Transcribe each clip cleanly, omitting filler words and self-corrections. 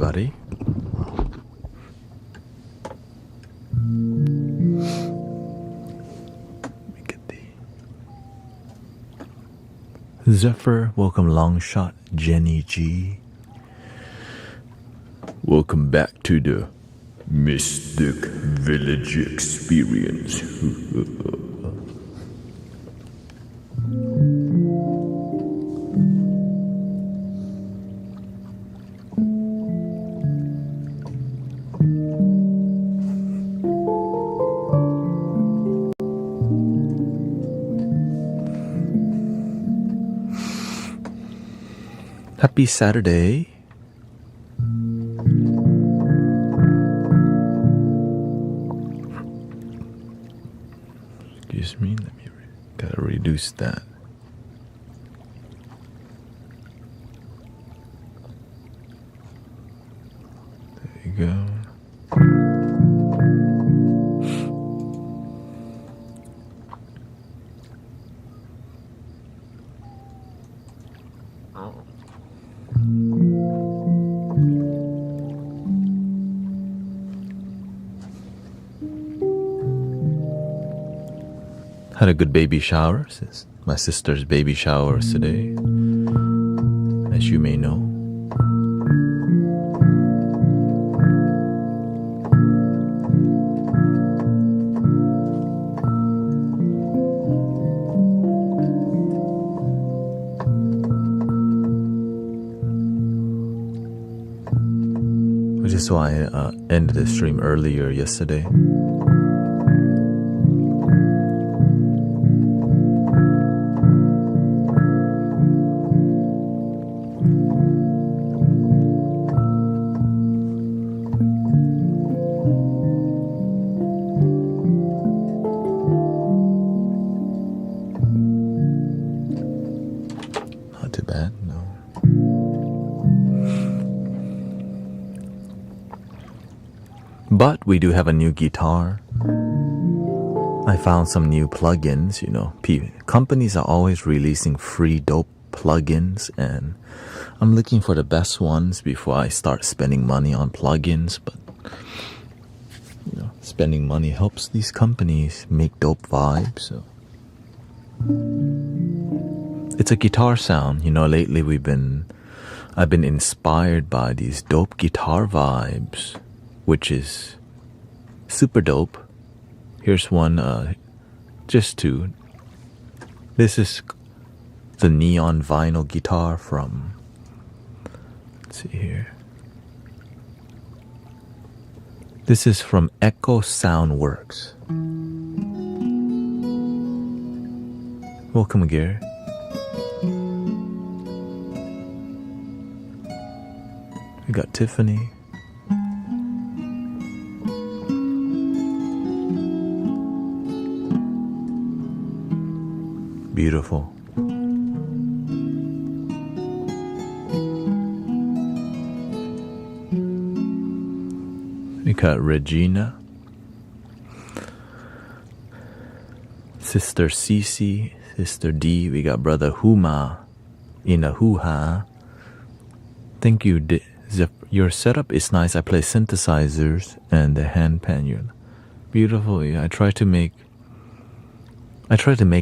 everybody. Let me get the Zephyr, welcome Longshot, Jenny G. Welcome back to the Mystic Village Experience. Happy Saturday. Excuse me, gotta reduce that. There you go. Had a good baby shower. My sister's baby shower today, as you may know. Which is why I ended the stream earlier yesterday. But we do have a new guitar. I found some new plugins, you know. Companies are always releasing free dope plugins, and I'm looking for the best ones before I start spending money on plugins. But you know, spending money helps these companies make dope vibes. So it's a guitar sound, you know. Lately I've been inspired by these dope guitar vibes, which is super dope. Here's one, just two. This is the neon vinyl guitar from, let's see here. This is from Echo Soundworks. Welcome, Gary. We got Tiffany. Beautiful. We got Regina, Sister Cece, Sister D. We got Brother Huma in a hoo-ha. Thank you, your setup is nice. I play synthesizers and the hand pan. Beautiful. Yeah, I try to make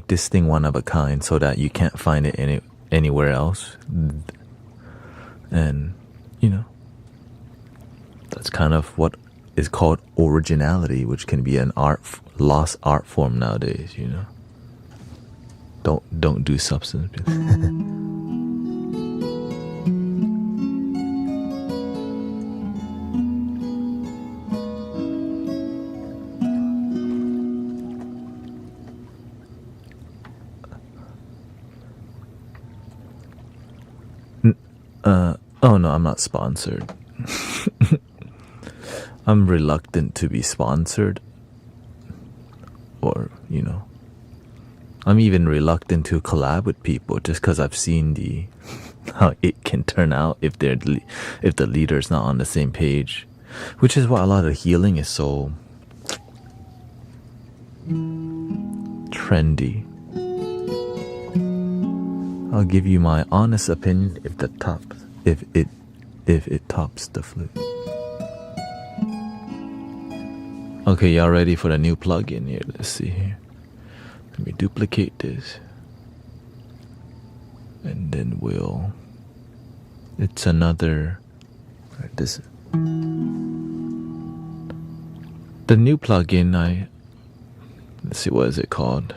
this thing one of a kind so that you can't find it anywhere else. And, you know, that's kind of what is called originality, which can be an lost art form nowadays, you know. Don't do substance. Oh no, I'm not sponsored. I'm reluctant to be sponsored. Or, you know, I'm even reluctant to collab with people just because I've seen how it can turn out if the leader's not on the same page. Which is why a lot of healing is so trendy. I'll give you my honest opinion. If if it tops the flute. Okay, y'all ready for the new plugin here? Let's see here. Let me duplicate this. And then it's another, this, the new plugin, let's see, what is it called?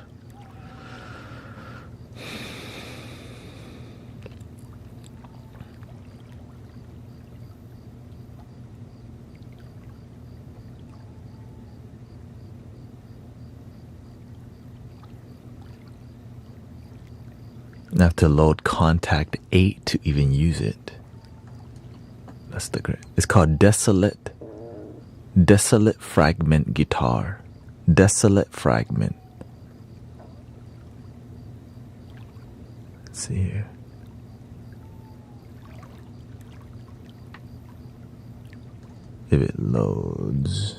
I have to load contact 8 to even use it. That's the great. It's called Desolate. Desolate Fragment Guitar. Desolate Fragment. Let's see here. If it loads.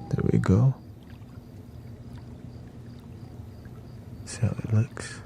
There we go. See how it looks.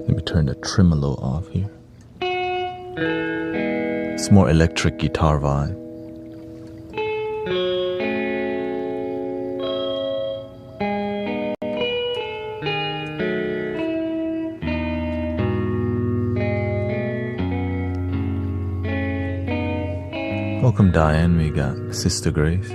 Let me turn the tremolo off here. It's more electric guitar vibe. Welcome, Diane. We got Sister Grace.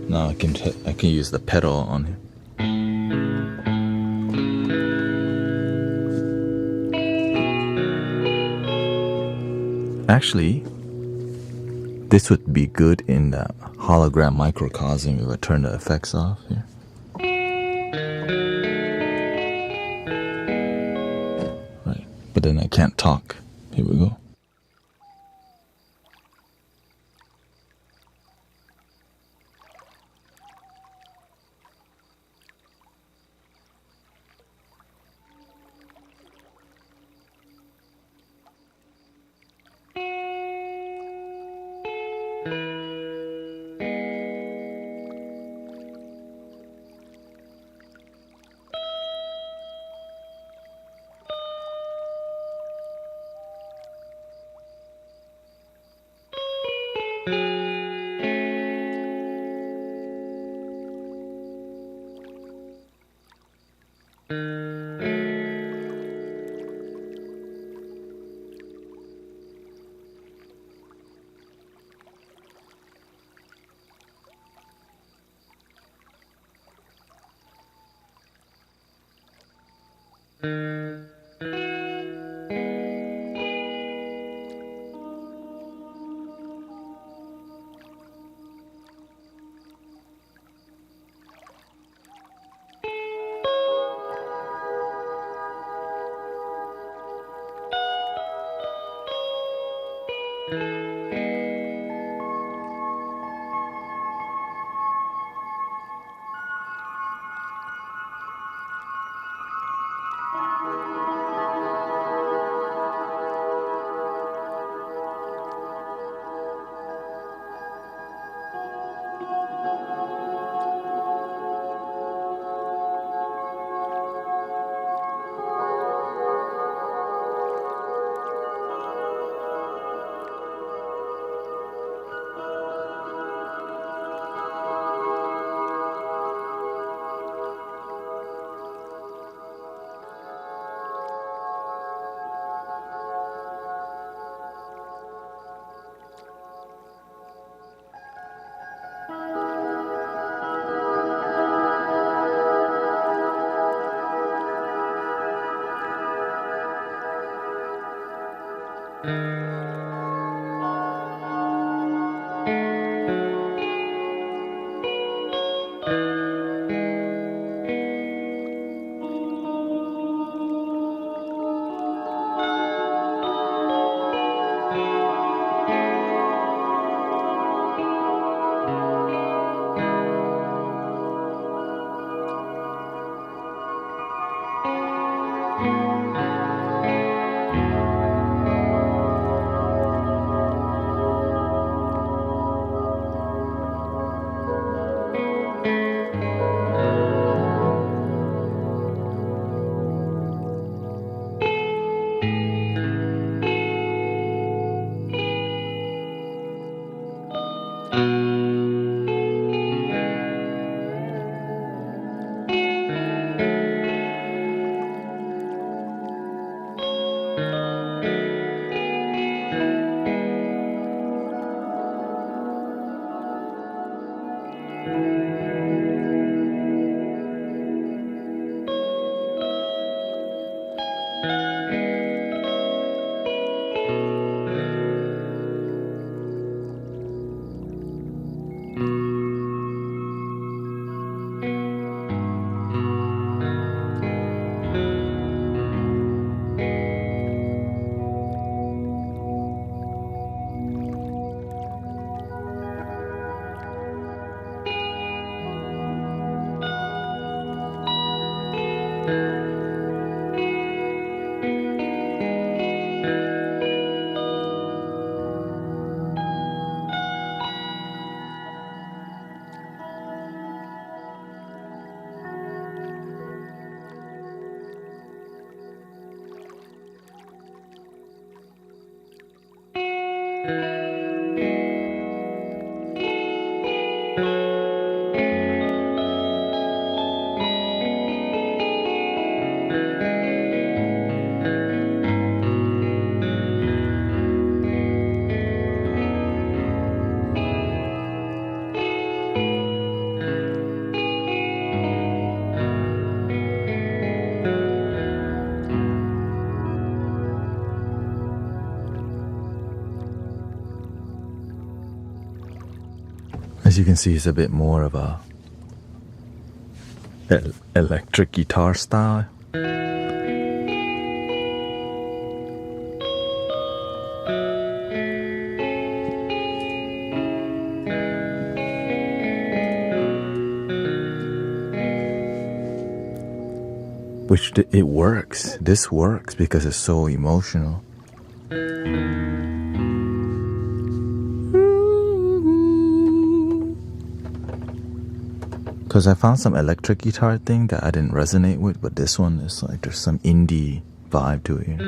Now I can use the pedal on here. Actually, this would be good in the hologram microcosm if I turn the effects off here. Right, but then I can't talk. Here we go. As you can see, it's a bit more of a electric guitar style. Which it works. This works because it's so emotional. Because I found some electric guitar thing that I didn't resonate with, but this one is like there's some indie vibe to it.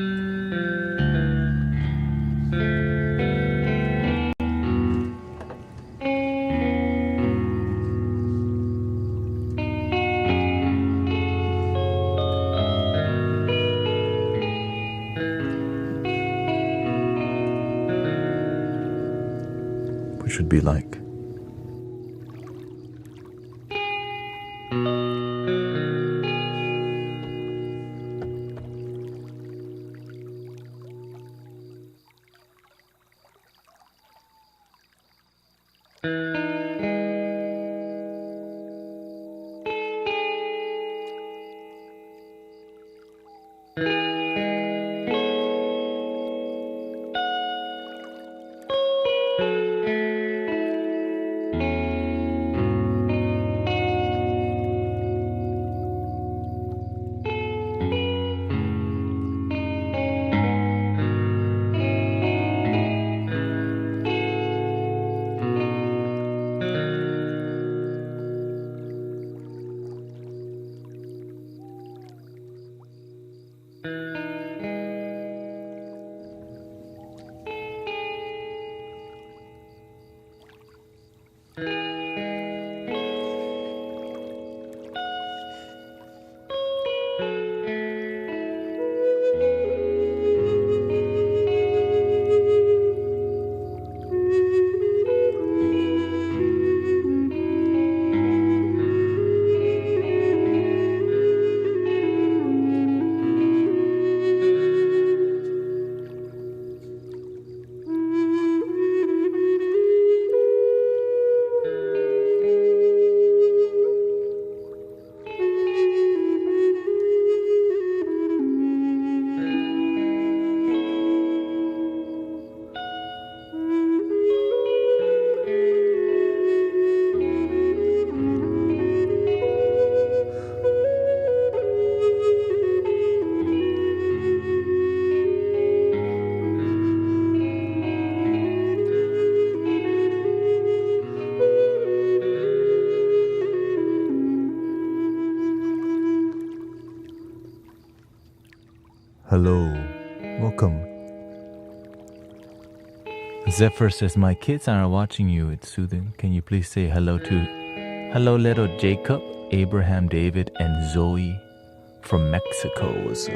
Which would be like Hello. Welcome. Zephyr says, my kids are watching you. It's soothing. Can you please say hello little Jacob, Abraham, David, and Zoe from Mexico. What's up?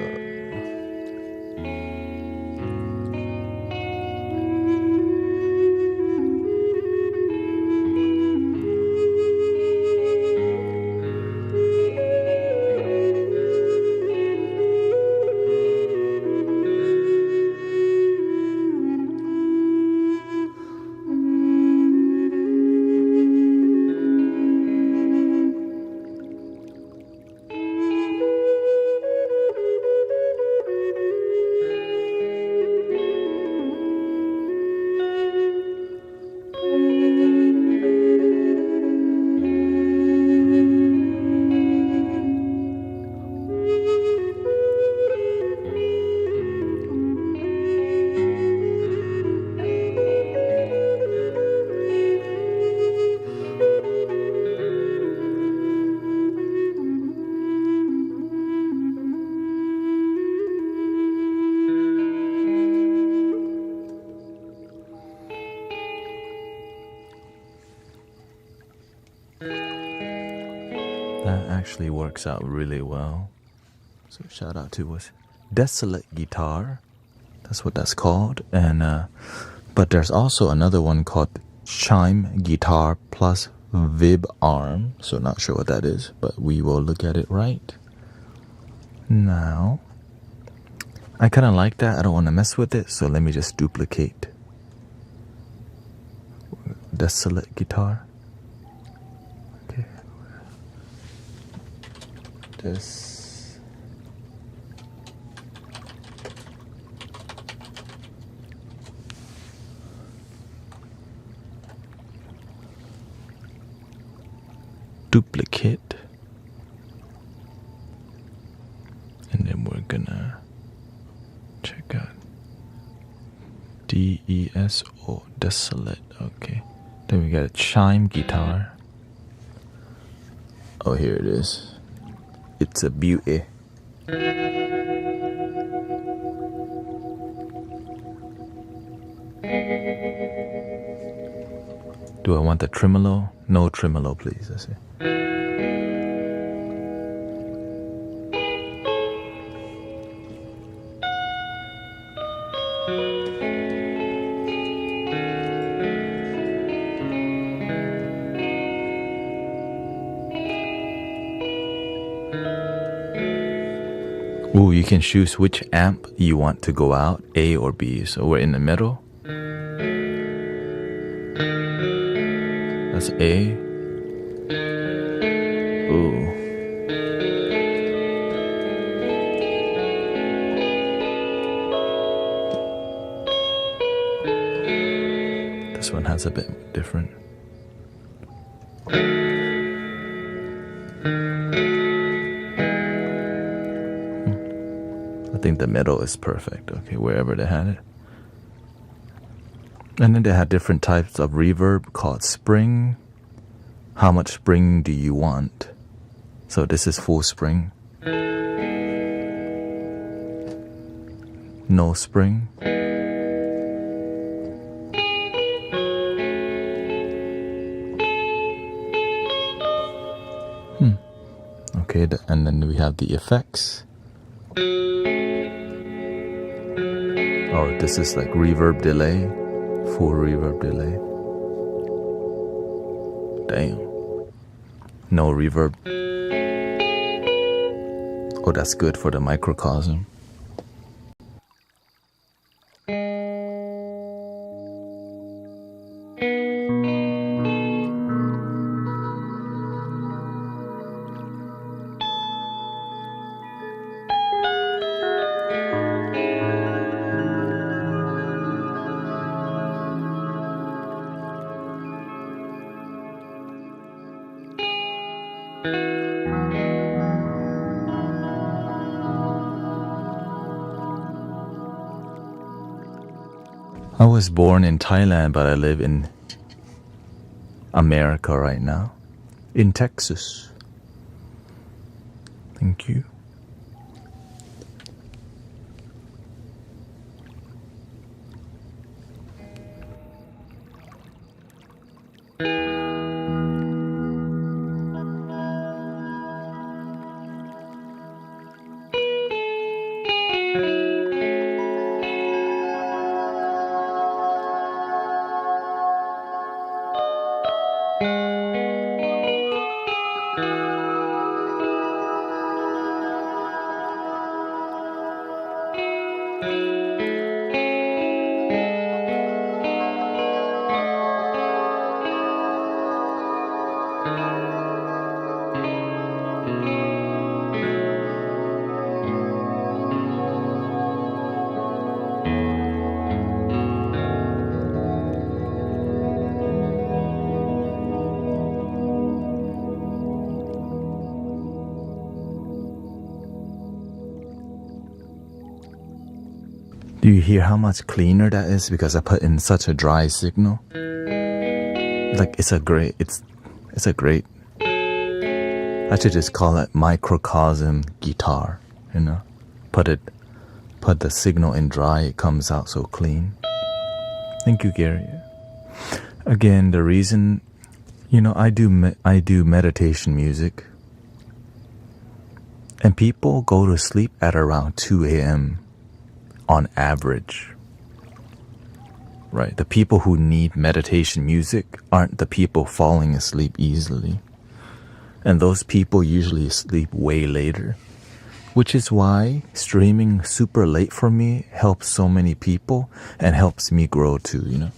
That actually works out really well. So shout out to us. Desolate guitar. That's what that's called. And but there's also another one called Chime Guitar plus Vib Arm. So not sure what that is, but we will look at it right now. I kind of like that. I don't want to mess with it, so let me just duplicate. Desolate guitar. Okay. This. Duplicate. And then we're gonna check out DESO, Desolate. Okay. Then we got a chime guitar. Oh, here it is. It's a beauty. Do I want the tremolo? No tremolo, please. I see. Ooh, you can choose which amp you want to go out, A or B. So we're in the middle. That's A. Ooh. This one has a bit different. I think the middle is perfect. Okay, wherever they had it. And then they had different types of reverb called spring. How much spring do you want? So this is full spring. No spring. Okay, and then we have the effects. Oh, this is like reverb delay. Full reverb delay. Damn. No reverb. Oh, that's good for the microcosm. I was born in Thailand, but I live in America right now. In Texas. Thank you. Do you hear how much cleaner that is because I put in such a dry signal? Like it's a great I should just call it Microcosm guitar, you know? Put the signal in dry, it comes out so clean. Thank you, Gary. Again, the reason, you know, I do meditation music, and people go to sleep at around 2 a.m. on average. Right? The people who need meditation music aren't the people falling asleep easily. And those people usually sleep way later. Which is why streaming super late for me helps so many people and helps me grow too, you know?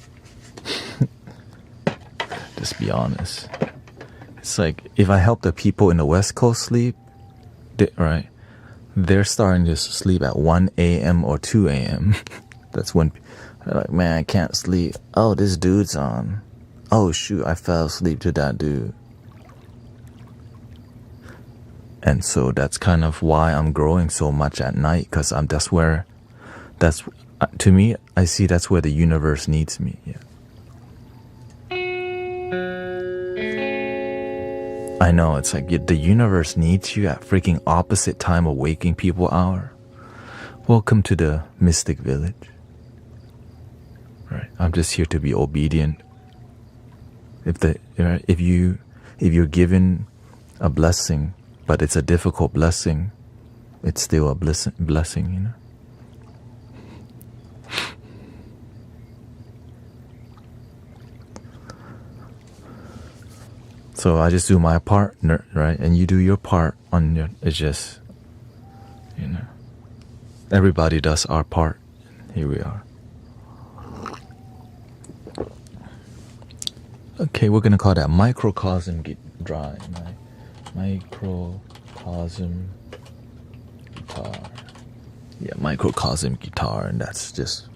Just be honest. It's like, if I help the people in the West Coast sleep, they're starting to sleep at 1 a.m. or 2 a.m. That's when they're like, man, I can't sleep. Oh, this dude's on. Oh, shoot, I fell asleep to that dude. And so that's kind of why I'm growing so much at night, because to me, I see that's where the universe needs me. Yeah. I know, it's like the universe needs you at freaking opposite time of waking people hour. Welcome to the Mystic Village. Right. I'm just here to be obedient. If you're given a blessing, but it's a difficult blessing, it's still a blessing, you know. So I just do my part, right? And you do your part on your, it's just, you know, everybody does our part. Here we are. Okay, we're gonna call that Microcosm dry. Microcosm guitar. Yeah, Microcosm guitar, and that's just.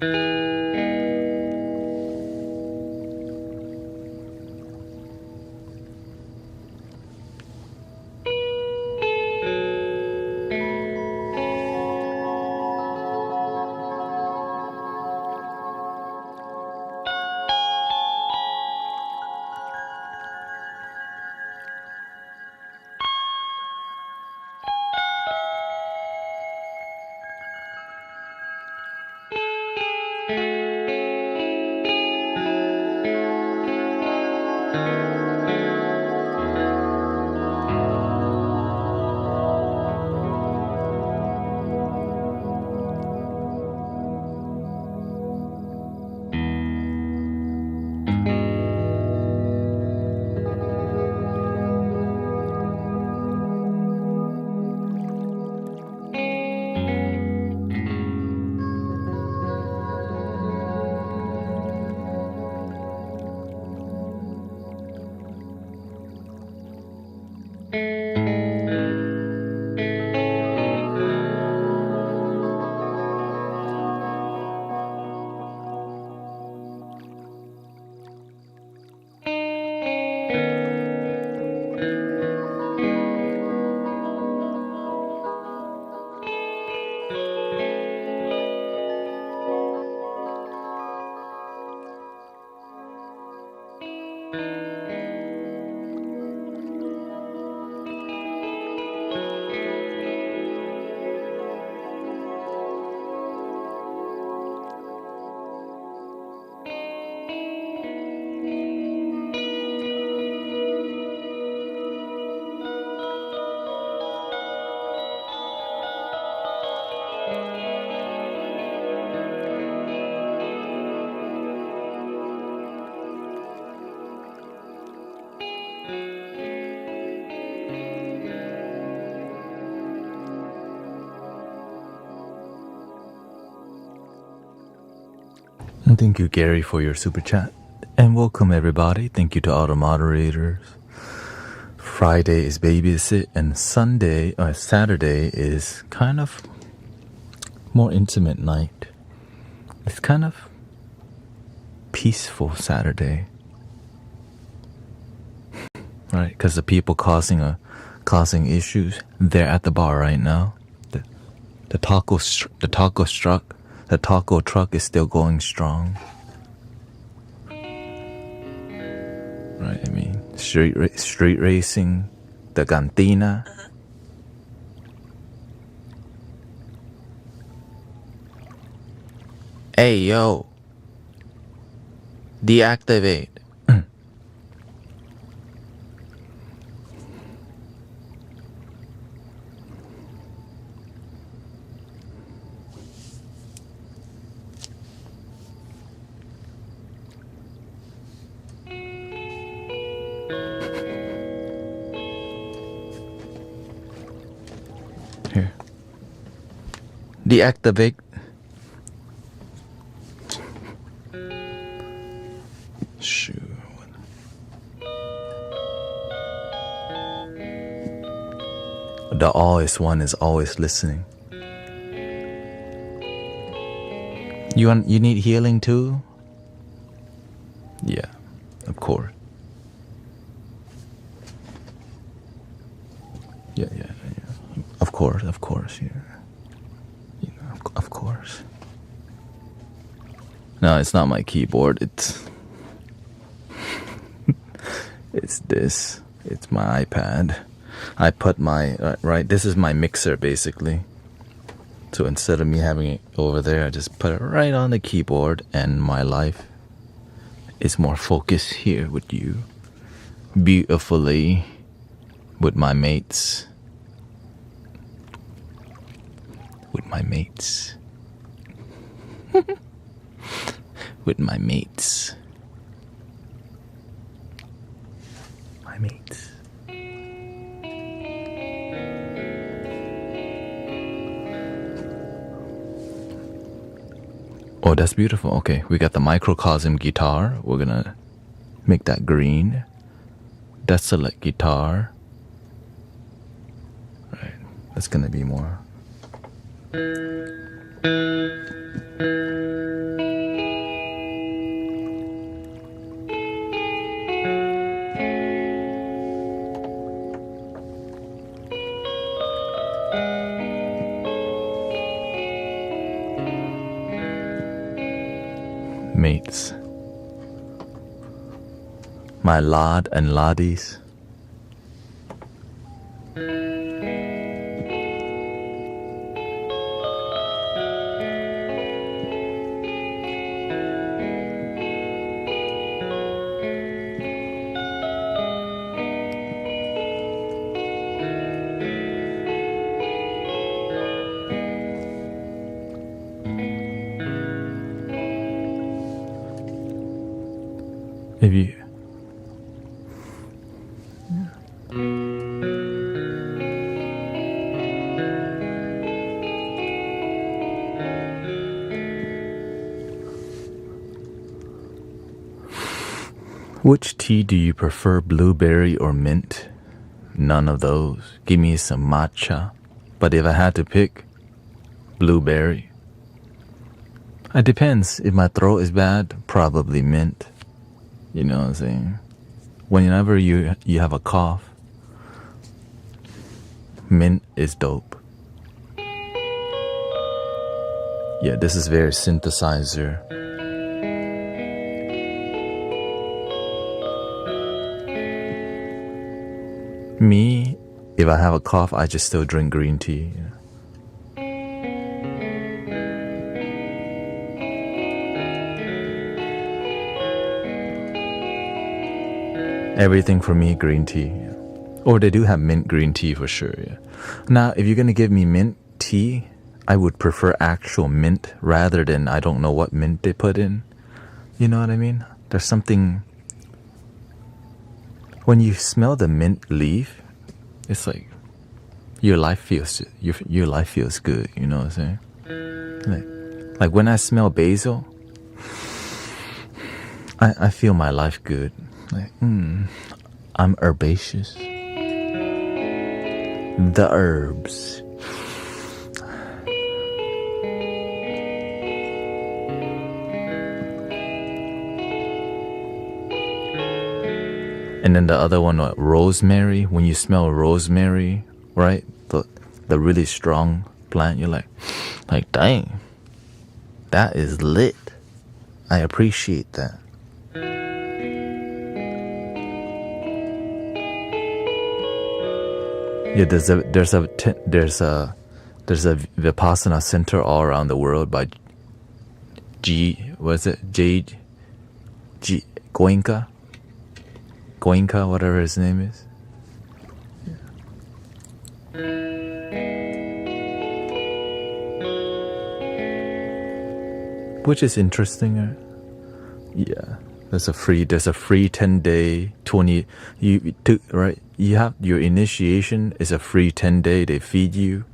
And thank you, Gary, for your super chat. And welcome, everybody. Thank you to all the moderators. Friday is babysit, and Saturday is kind of more intimate night. It's kind of peaceful Saturday, right? Because the people causing issues, they're at the bar right now. The taco truck is still going strong. Right, I mean, street racing, the cantina. Hey, yo. Deactivate. Here. Deactivate. Shoot. The always one is always listening. You need healing too? Yeah, of course. Yeah. Of course, yeah. Of course. No, it's not my keyboard. It's this. It's my iPad. I put my right. This is my mixer basically. So instead of me having it over there, I just put it right on the keyboard, and my life is more focused here with you, beautifully, with my mates. With my mates. With my mates. My mates. Oh, that's beautiful. Okay, we got the Microcosm guitar. We're gonna make that green. Desolate guitar. Right, that's gonna be more. Mates. My lad and laddies. If you Which tea do you prefer, blueberry or mint? None of those. Give me some matcha. But if I had to pick, blueberry. It depends. If my throat is bad, probably mint. You know what I'm saying? Whenever you have a cough, mint is dope. Yeah, this is very synthesizer. Me, if I have a cough, I just still drink green tea. Yeah. Everything for me, green tea. Yeah. Or they do have mint green tea for sure. Yeah. Now, if you're gonna give me mint tea, I would prefer actual mint rather than I don't know what mint they put in. You know what I mean? There's something. When you smell the mint leaf, it's like your life feels good. You know what I'm saying? Like when I smell basil, I feel my life good. Like, I'm herbaceous. The herbs. And then the other one, what, rosemary. When you smell rosemary, right? The really strong plant, you're like, dang, that is lit. I appreciate that. Yeah, there's a Vipassana center all around the world by Goenka, whatever his name is. Which is interesting. Yeah, there's a free 10-day 20. You have your initiation is a free 10-day. They feed you,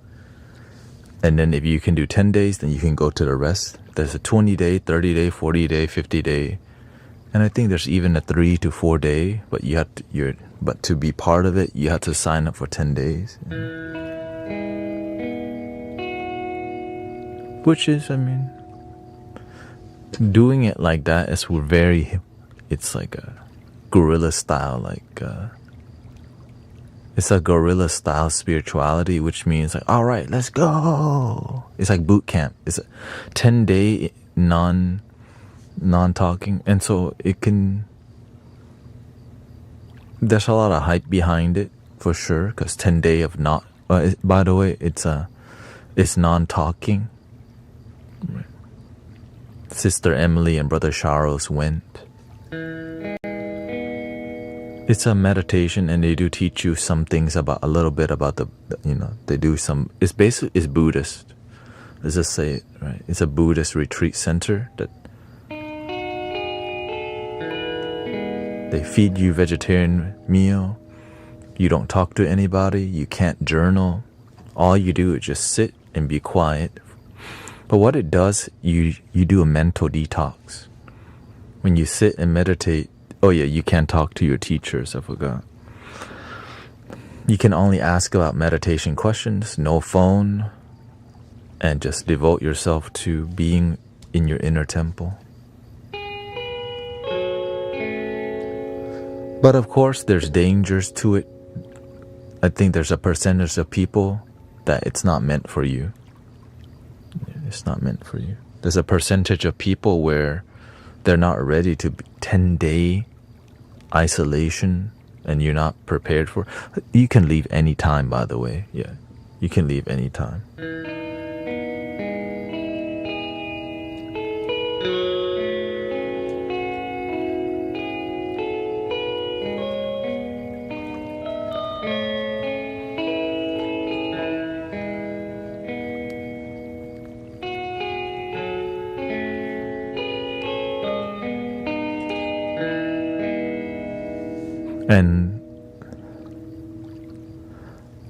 and then if you can do 10 days, then you can go to the rest. There's a 20-day, 30-day, 40-day, 50-day, and I think there's even a 3 to 4 day. But but to be part of it, you have to sign up for 10 days. Which is, I mean, doing it like that is it's like a guerrilla style, it's a guerrilla style spirituality, which means like, all right, let's go. It's like boot camp. It's a 10-day non-talking, and so there's a lot of hype behind it for sure, because 10-day of not. By the way, it's non-talking. Sister Emily and Brother Charles went. It's a meditation, and they do teach you some things a little bit about they do some. It's Buddhist. Let's just say it right. It's a Buddhist retreat center that they feed you vegetarian meal. You don't talk to anybody. You can't journal. All you do is just sit and be quiet. But what it does, you do a mental detox. When you sit and meditate, oh yeah, you can't talk to your teachers, I forgot. You can only ask about meditation questions, no phone, and just devote yourself to being in your inner temple. But of course, there's dangers to it. I think there's a percentage of people that it's not meant for you. It's not meant for you. There's a percentage of people where they're not ready to 10-day isolation, and you're not prepared for. You can leave anytime, by the way. Yeah, you can leave anytime. And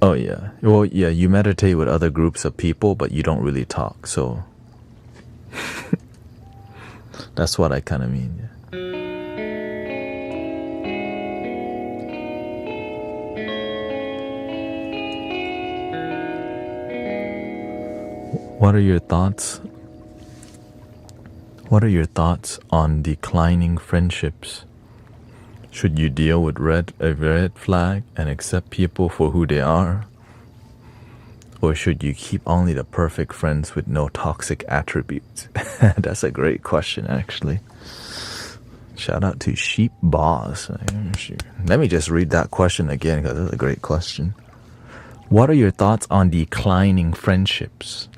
oh yeah, well yeah, you meditate with other groups of people, but you don't really talk. So that's what I kind of mean. Yeah. What are your thoughts? What are your thoughts on declining friendships? Should you deal with a red flag and accept people for who they are? Or should you keep only the perfect friends with no toxic attributes? That's a great question, actually. Shout out to Sheep Boss. Let me just read that question again, because that's a great question. What are your thoughts on declining friendships?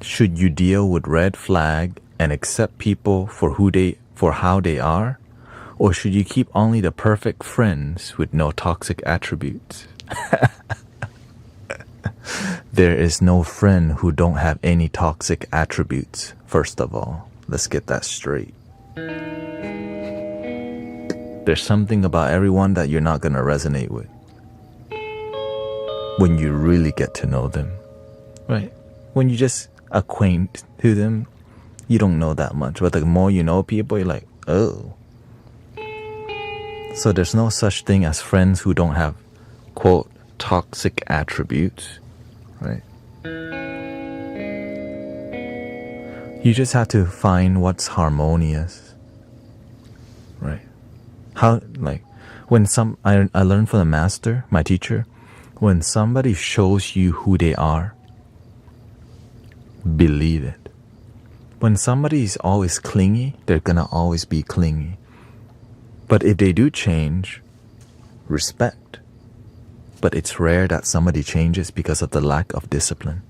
Should you deal with red flag and accept people for how they are? Or should you keep only the perfect friends with no toxic attributes? There is no friend who don't have any toxic attributes, first of all. Let's get that straight. There's something about everyone that you're not going to resonate with when you really get to know them, right? When you just acquaint to them, you don't know that much. But the more you know people, you're like, oh. So there's no such thing as friends who don't have, quote, toxic attributes, right? You just have to find what's harmonious, right? How, like, when I learned from the master, my teacher, when somebody shows you who they are, believe it. When somebody is always clingy, they're gonna always be clingy. But if they do change, respect. But it's rare that somebody changes because of the lack of discipline,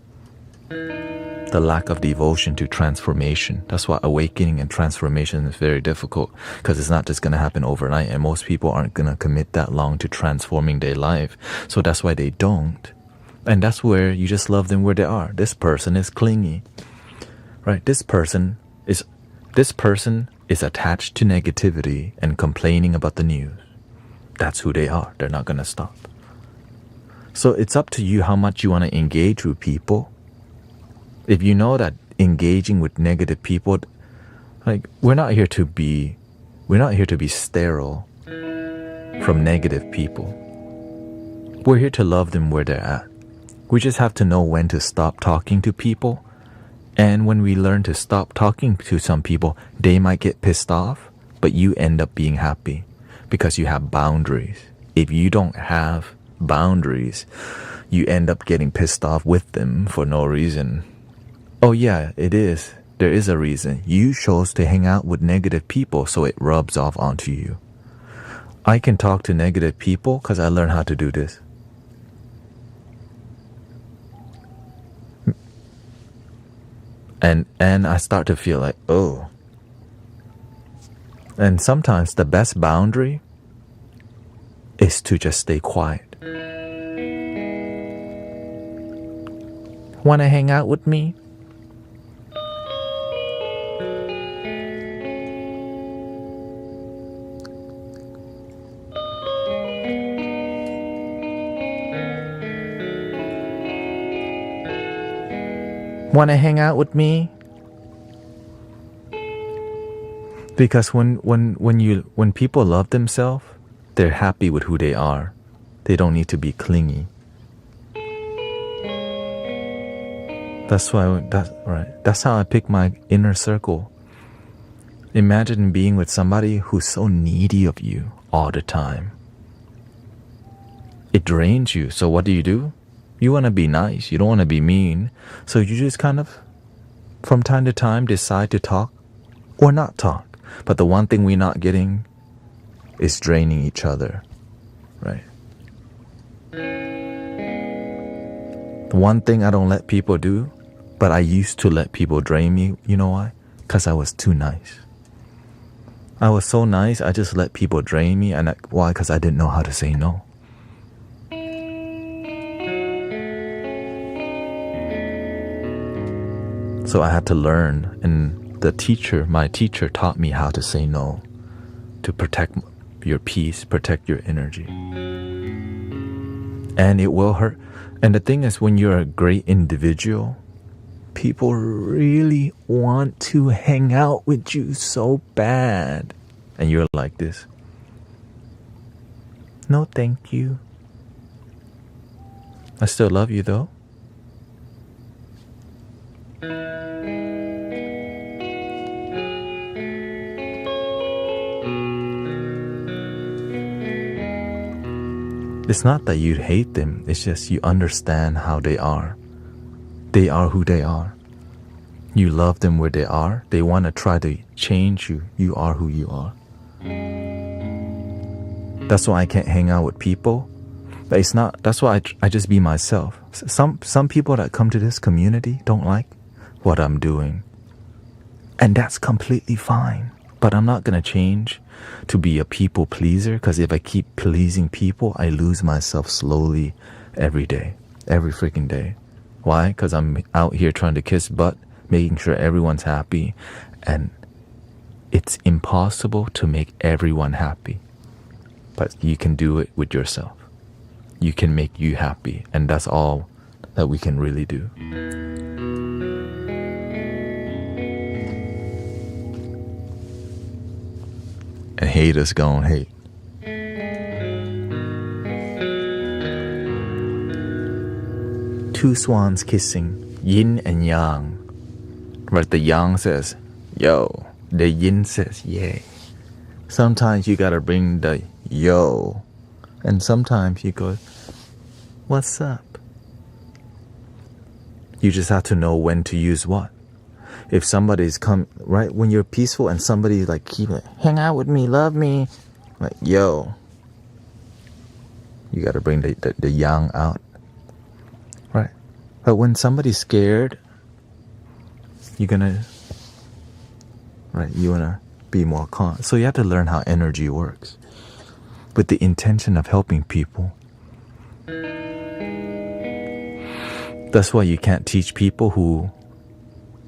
the lack of devotion to transformation. That's why awakening and transformation is very difficult, because it's not just going to happen overnight, and most people aren't going to commit that long to transforming their life. So that's why they don't. And that's where you just love them where they are. This person is clingy, right? This person is attached to negativity and complaining about the news. That's who they are. They're not going to stop. So it's up to you how much you want to engage with people. If you know that engaging with negative people, like, we're not here to be sterile from negative people. We're here to love them where they're at. We just have to know when to stop talking to people. And when we learn to stop talking to some people, they might get pissed off, but you end up being happy because you have boundaries. If you don't have boundaries, you end up getting pissed off with them for no reason. Oh yeah, it is. There is a reason. You chose to hang out with negative people, so it rubs off onto you. I can talk to negative people because I learned how to do this. And I start to feel like, oh. And sometimes the best boundary is to just stay quiet. Want to hang out with me? Want to hang out with me? Because when people love themselves, they're happy with who they are. They don't need to be clingy. That's how I pick my inner circle. Imagine being with somebody who's so needy of you all the time. It drains you. So what do? You want to be nice. You don't want to be mean. So you just kind of, from time to time, decide to talk or not talk. But the one thing we're not getting is draining each other, right? The one thing I don't let people do, but I used to let people drain me, you know why? Because I was too nice. I was so nice, I just let people drain me. And why? Because I didn't know how to say no. So I had to learn, and my teacher taught me how to say no, to protect your peace, protect your energy. And it will hurt. And the thing is, when you're a great individual, people really want to hang out with you so bad. And you're like this. No, thank you. I still love you though. It's not that you hate them, it's just you understand how they are. They are who they are. You love them where they are. They want to try to change you. You are who you are. That's why I can't hang out with people. But it's not, that's why I just be myself. Some people that come to this community don't like what I'm doing. And that's completely fine. But I'm not going to change to be a people pleaser, because if I keep pleasing people, I lose myself slowly every day, every freaking day. Why? Because I'm out here trying to kiss butt, making sure everyone's happy, and it's impossible to make everyone happy. But you can do it with yourself. You can make you happy, and that's all that we can really do. And haters gonna hate. Two swans kissing, yin and yang. Right, the yang says, yo. The yin says, yay. Sometimes you gotta bring the yo. And sometimes you go, what's up? You just have to know when to use what. If somebody's right, when you're peaceful and somebody's like, keep it, hang out with me, love me. Like, yo. You gotta bring the yang out. Right. But when somebody's scared, you're gonna, right, you wanna be more calm. So you have to learn how energy works with the intention of helping people. That's why you can't teach people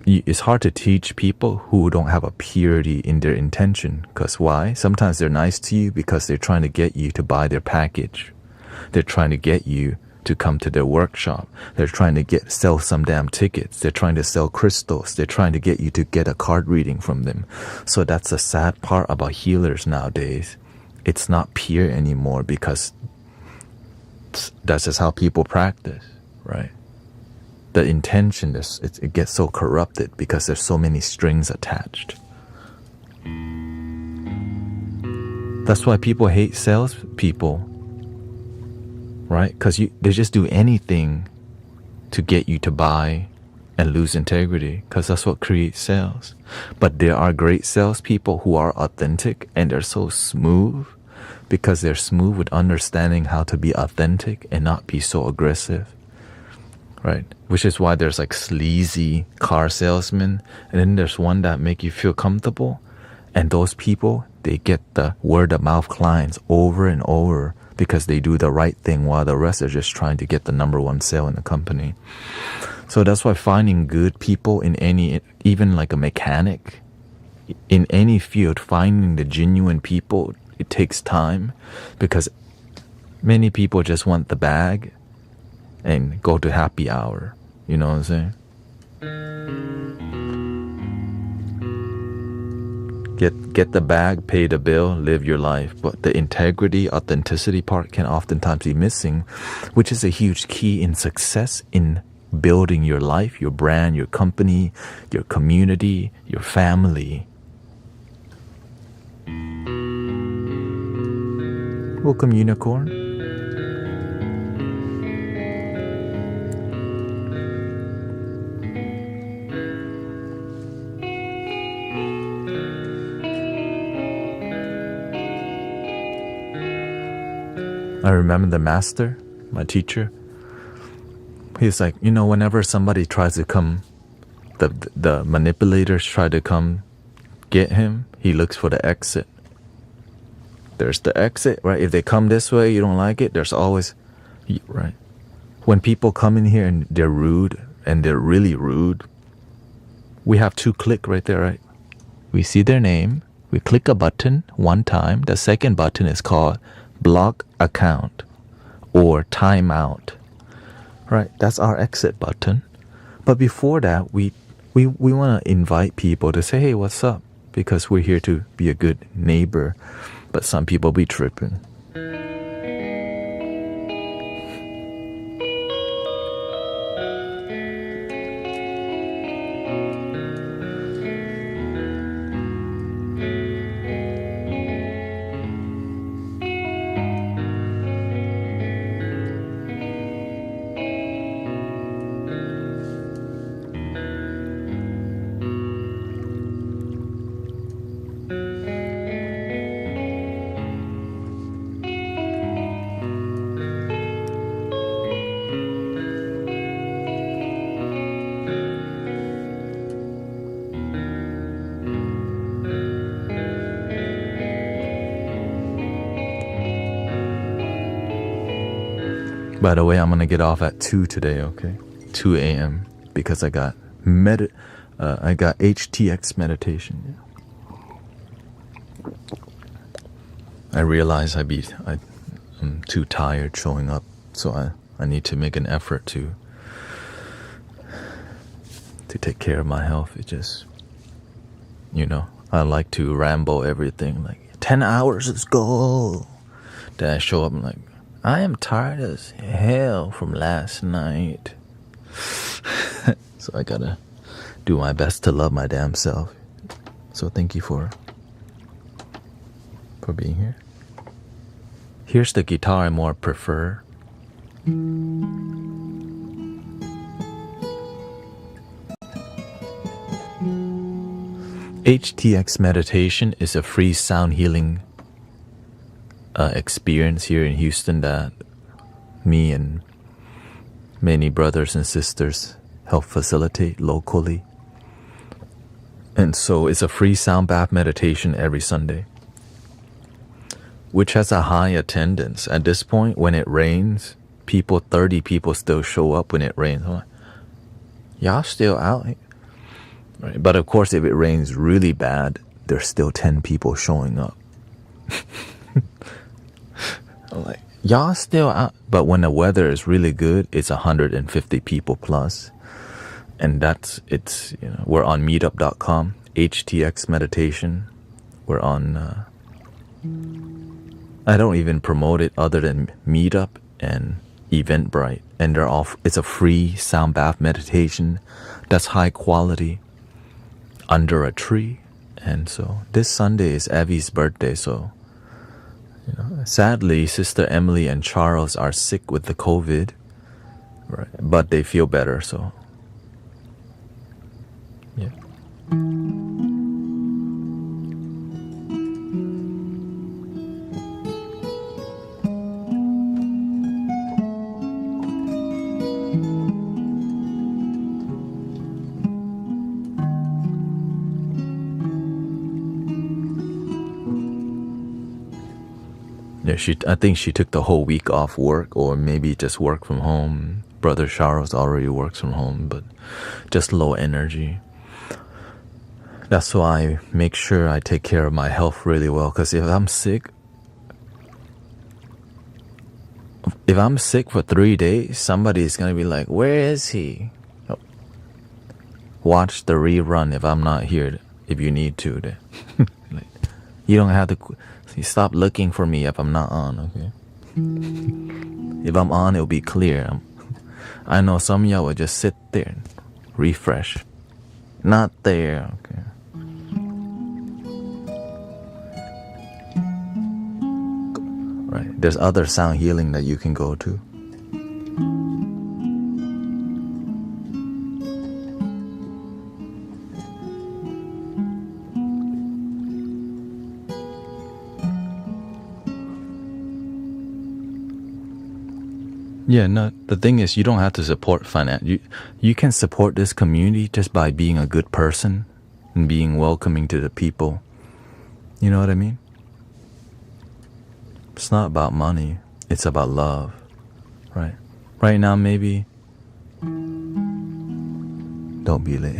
it's hard to teach people who don't have a purity in their intention. Because why? Sometimes they're nice to you because they're trying to get you to buy their package. They're trying to get you to come to their workshop. They're trying to sell some damn tickets. They're trying to sell crystals. They're trying to get you to get a card reading from them. So that's the sad part about healers nowadays. It's not pure anymore because that's just how people practice, right? The intention, it gets so corrupted because there's so many strings attached. That's why people hate salespeople, right? Because they just do anything to get you to buy and lose integrity, because that's what creates sales. But there are great salespeople who are authentic and they're so smooth because they're smooth with understanding how to be authentic and not be so aggressive. Right, which is why there's like sleazy car salesmen, and then there's one that make you feel comfortable, and those people, they get the word of mouth clients over and over because they do the right thing while the rest are just trying to get the number one sale in the company. So that's why finding good people in even like a mechanic, in any field, finding the genuine people, it takes time because many people just want the bag and go to happy hour. You know what I'm saying? Get the bag, pay the bill, live your life. But the integrity, authenticity part can oftentimes be missing, which is a huge key in success in building your life, your brand, your company, your community, your family. Welcome, Unicorn. I remember the master, my teacher, he's like, whenever somebody tries to come, the manipulators try to come get him, he looks for the exit. There's the exit, right? If they come this way, you don't like it, there's always, right? When people come in here and they're rude, and they're really rude, we have 2 click right there, right? We see their name, we click a button one time, the second button is called block account or timeout, right? That's our exit button. But before that, we want to invite people to say, hey, what's up? Because we're here to be a good neighbor. But some people be tripping. By the way, I'm going to get off at 2 today, okay? 2 a.m. because I got HTX meditation. Yeah. I realize I'm too tired showing up, so I need to make an effort to take care of my health. It just, I like to ramble everything like 10 hours, let's go. Then I show up and like, I am tired as hell from last night. So I gotta do my best to love my damn self. So thank you for being here. Here's the guitar I more prefer. HTX meditation is a free sound healing experience here in Houston that me and many brothers and sisters help facilitate locally. And so it's a free sound bath meditation every Sunday, which has a high attendance. At this point, when it rains, 30 people still show up when it rains. I'm like, y'all still out here? Right. But of course, if it rains really bad, there's still 10 people showing up. I'm like, y'all still out? But when the weather is really good, it's 150 people plus. And it's we're on meetup.com, HTX meditation. We're on, I don't even promote it other than Meetup and Eventbrite. And it's a free sound bath meditation that's high quality under a tree. And so this Sunday is Evie's birthday, so sadly Sister Emily and Charles are sick with the COVID, right? But they feel better, so yeah. I think she took the whole week off work, or maybe just work from home. Brother Charles already works from home, but just low energy. That's why I make sure I take care of my health really well, because if I'm sick for 3 days, somebody's gonna be like, where is he? Watch the rerun if I'm not here, if you need to. Like, you don't have to stop looking for me if I'm not on, okay? If I'm on, it'll be clear. I know some of y'all will just sit there and refresh. Not there, okay? Right, there's other sound healing that you can go to. Yeah, no, the thing is, you don't have to support finance. You can support this community just by being a good person and being welcoming to the people. You know what I mean? It's not about money. It's about love, right? Right now, maybe don't be late.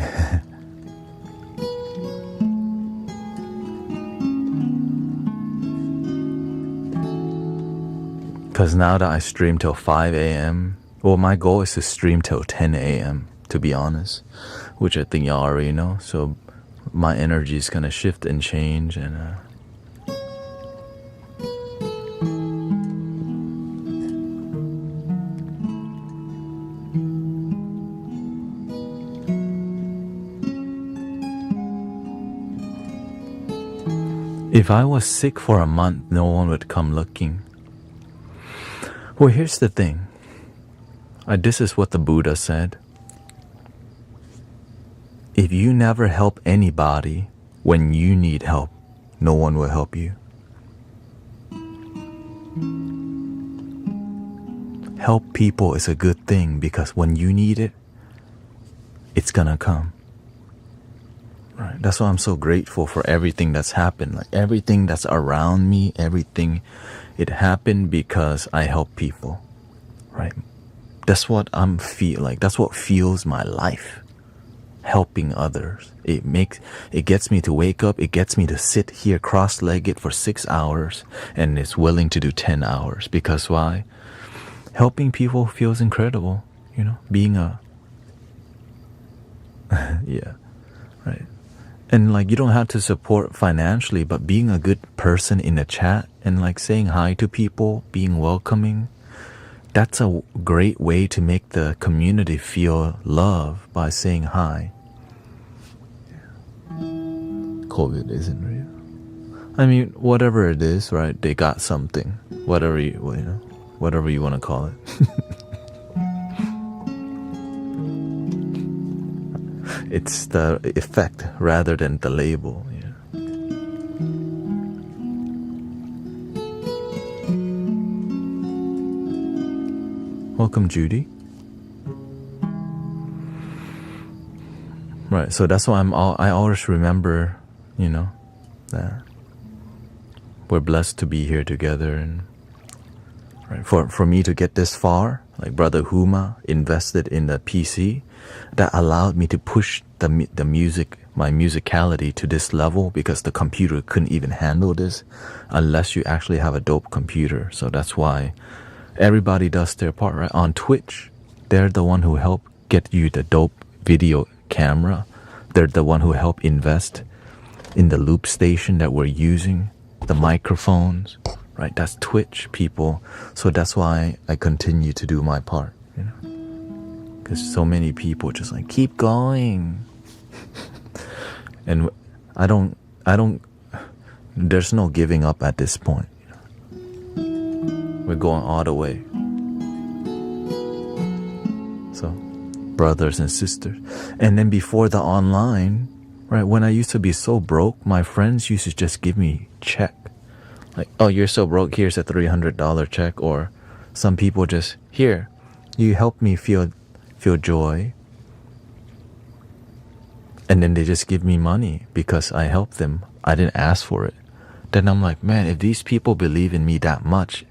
Because now that I stream till 5 a.m., well, my goal is to stream till 10 a.m., to be honest, which I think y'all already know. So my energy is going to shift and change. And if I was sick for a month, no one would come looking. Well, here's the thing. This is what the Buddha said. If you never help anybody when you need help, no one will help you. Help people is a good thing, because when you need it, it's gonna come. Right? That's why I'm so grateful for everything that's happened. Like everything that's around me, everything, it happened because I help people. Right? That's what that's what fuels my life. Helping others. It gets me to wake up. It gets me to sit here cross-legged for 6 hours, and it's willing to do 10 hours. Because why? Helping people feels incredible. Being a yeah, right. And like, you don't have to support financially, but being a good person in the chat and like saying hi to people, being welcoming, that's a great way to make the community feel love by saying hi. COVID isn't real. I mean, whatever it is, right? They got something, whatever you know, whatever you want to call it. It's the effect rather than the label. Yeah. Welcome, Judy. Right, so that's why I always remember, you know, that we're blessed to be here together, and right, for me to get this far, like Brother Huma invested in the PC, that allowed me to push the music, my musicality to this level, because the computer couldn't even handle this unless you actually have a dope computer. So that's why everybody does their part, right? On Twitch, they're the one who help get you the dope video camera. They're the one who help invest in the loop station that we're using, the microphones, right? That's Twitch people. So that's why I continue to do my part, you know, because so many people just like keep going. And I don't, there's no giving up at this point. We're going all the way. So, brothers and sisters. And then before the online, right, when I used to be so broke, my friends used to just give me check. Like, oh, you're so broke, here's a $300 check. Or some people just, here, you help me feel joy. And then they just give me money because I helped them. I didn't ask for it. Then I'm like, man, if these people believe in me that much,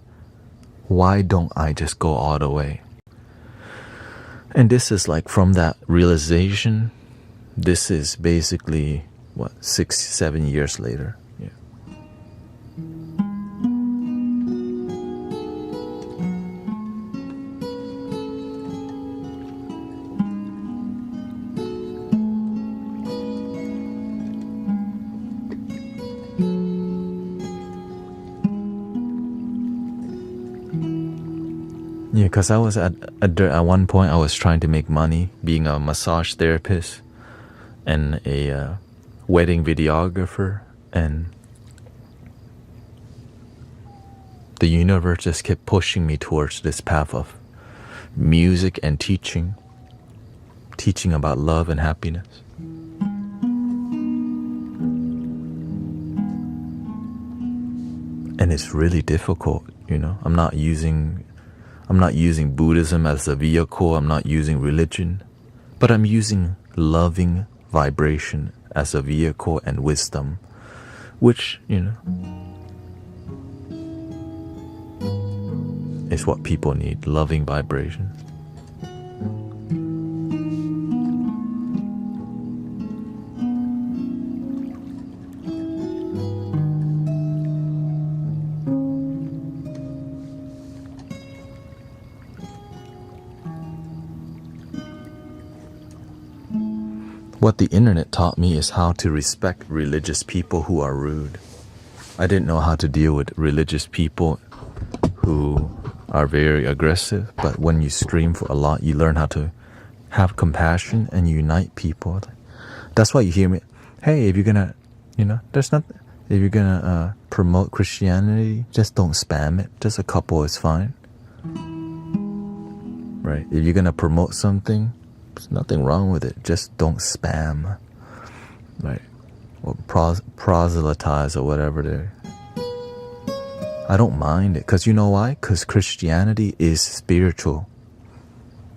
why don't I just go all the way? And this is like from that realization, this is basically, what, 6-7 years later. Yeah. Yeah, because I was at one point I was trying to make money being a massage therapist and a wedding videographer, and the universe just kept pushing me towards this path of music and teaching about love and happiness. And it's really difficult, you know. I'm not using Buddhism as a vehicle. I'm not using religion, but I'm using loving vibration as a vehicle and wisdom, which, you know, is what people need, loving vibration. What the internet taught me is how to respect religious people who are rude. I didn't know how to deal with religious people who are very aggressive, but when you stream for a lot, you learn how to have compassion and unite people. That's why you hear me, hey, if you're gonna, you know, there's nothing, if you're gonna promote Christianity, just don't spam it. Just a couple is fine. Right? If you're gonna promote something, there's nothing wrong with it. Just don't spam, right? Or proselytize or whatever. I don't mind it, because you know why? Because Christianity is spiritual,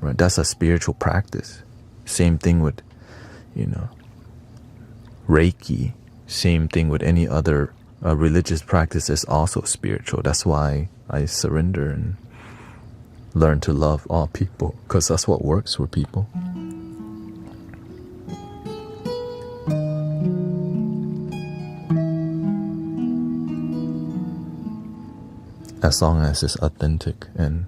right? That's a spiritual practice. Same thing with, you know, Reiki. Same thing with any other religious practice is also spiritual. That's why I surrender and learn to love all people, because that's what works for people. As long as it's authentic, and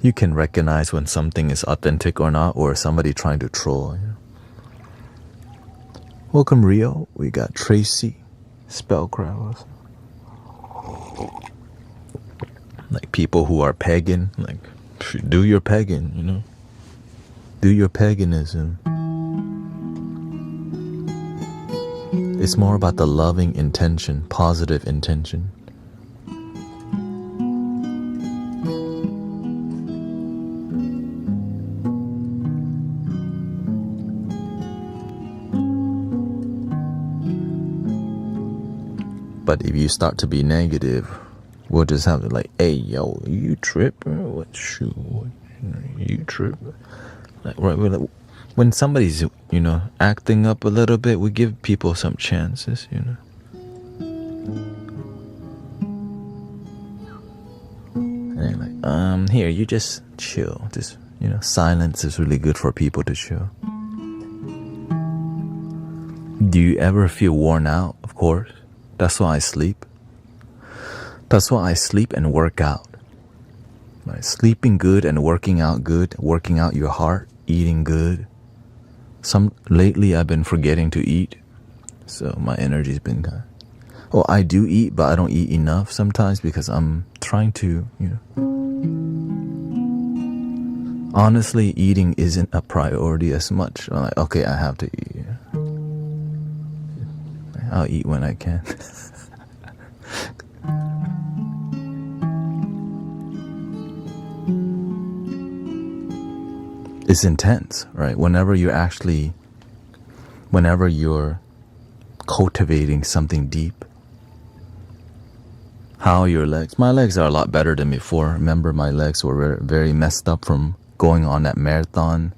you can recognize when something is authentic or not, or somebody trying to troll. You know? Welcome, Rio. We got Tracy, Spellcraft. Like people who are pagan, like do your pagan, you know. Do your paganism. It's more about the loving intention, positive intention. But if you start to be negative, we'll just have to like, hey, yo, you tripping? What shoe? You tripping? Like, right, we're like, when somebody's, you know, acting up a little bit, we give people some chances, you know. And they're like, here, you just chill. Just, you know, silence is really good for people to chill. Do you ever feel worn out? Of course. That's why I sleep. That's why I sleep and work out. Right? Sleeping good and working out good, working out your heart, eating good. Lately I've been forgetting to eat, so my energy's been kind of... Well, I do eat, but I don't eat enough sometimes because I'm trying to, you know... Honestly, eating isn't a priority as much. I'm like, okay, I have to eat. I'll eat when I can. It's intense, right? Whenever you're cultivating something deep. How are your legs? My legs are a lot better than before. Remember, my legs were very messed up from going on that marathon.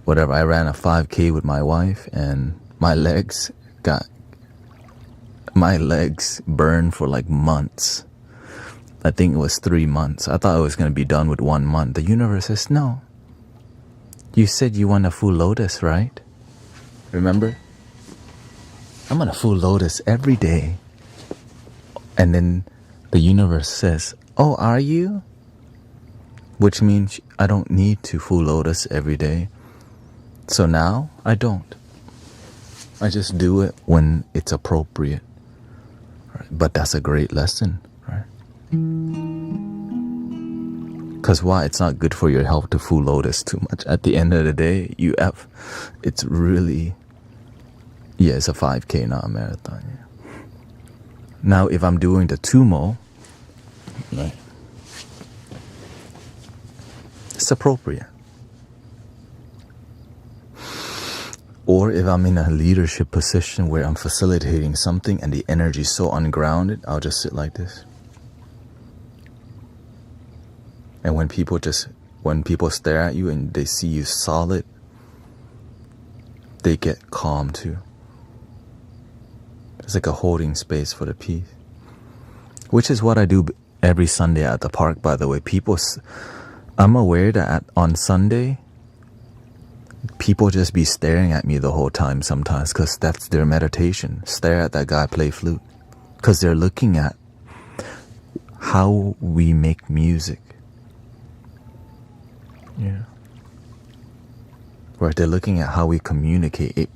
Whatever, I ran a 5K with my wife, and my legs burned for like months. I think it was 3 months. I thought I was going to be done with 1 month. The universe says, no. You said you want a full lotus, right? Remember? I'm on a full lotus every day. And then the universe says, oh, are you? Which means I don't need to full lotus every day. So now I don't. I just do it when it's appropriate. Right? But that's a great lesson, right? Because why? It's not good for your health to full lotus too much. At the end of the day, it's really... Yeah, it's a 5K, not a marathon. Yeah. Now, if I'm doing the tumo, right, it's appropriate. Or if I'm in a leadership position where I'm facilitating something and the energy is so ungrounded, I'll just sit like this. And when people stare at you and they see you solid, they get calm too. It's like a holding space for the peace. Which is what I do every Sunday at the park, by the way. I'm aware that on Sunday, people just be staring at me the whole time sometimes because that's their meditation. Stare at that guy play flute. Because they're looking at how we make music. Yeah. Right, they're looking at how we communicate.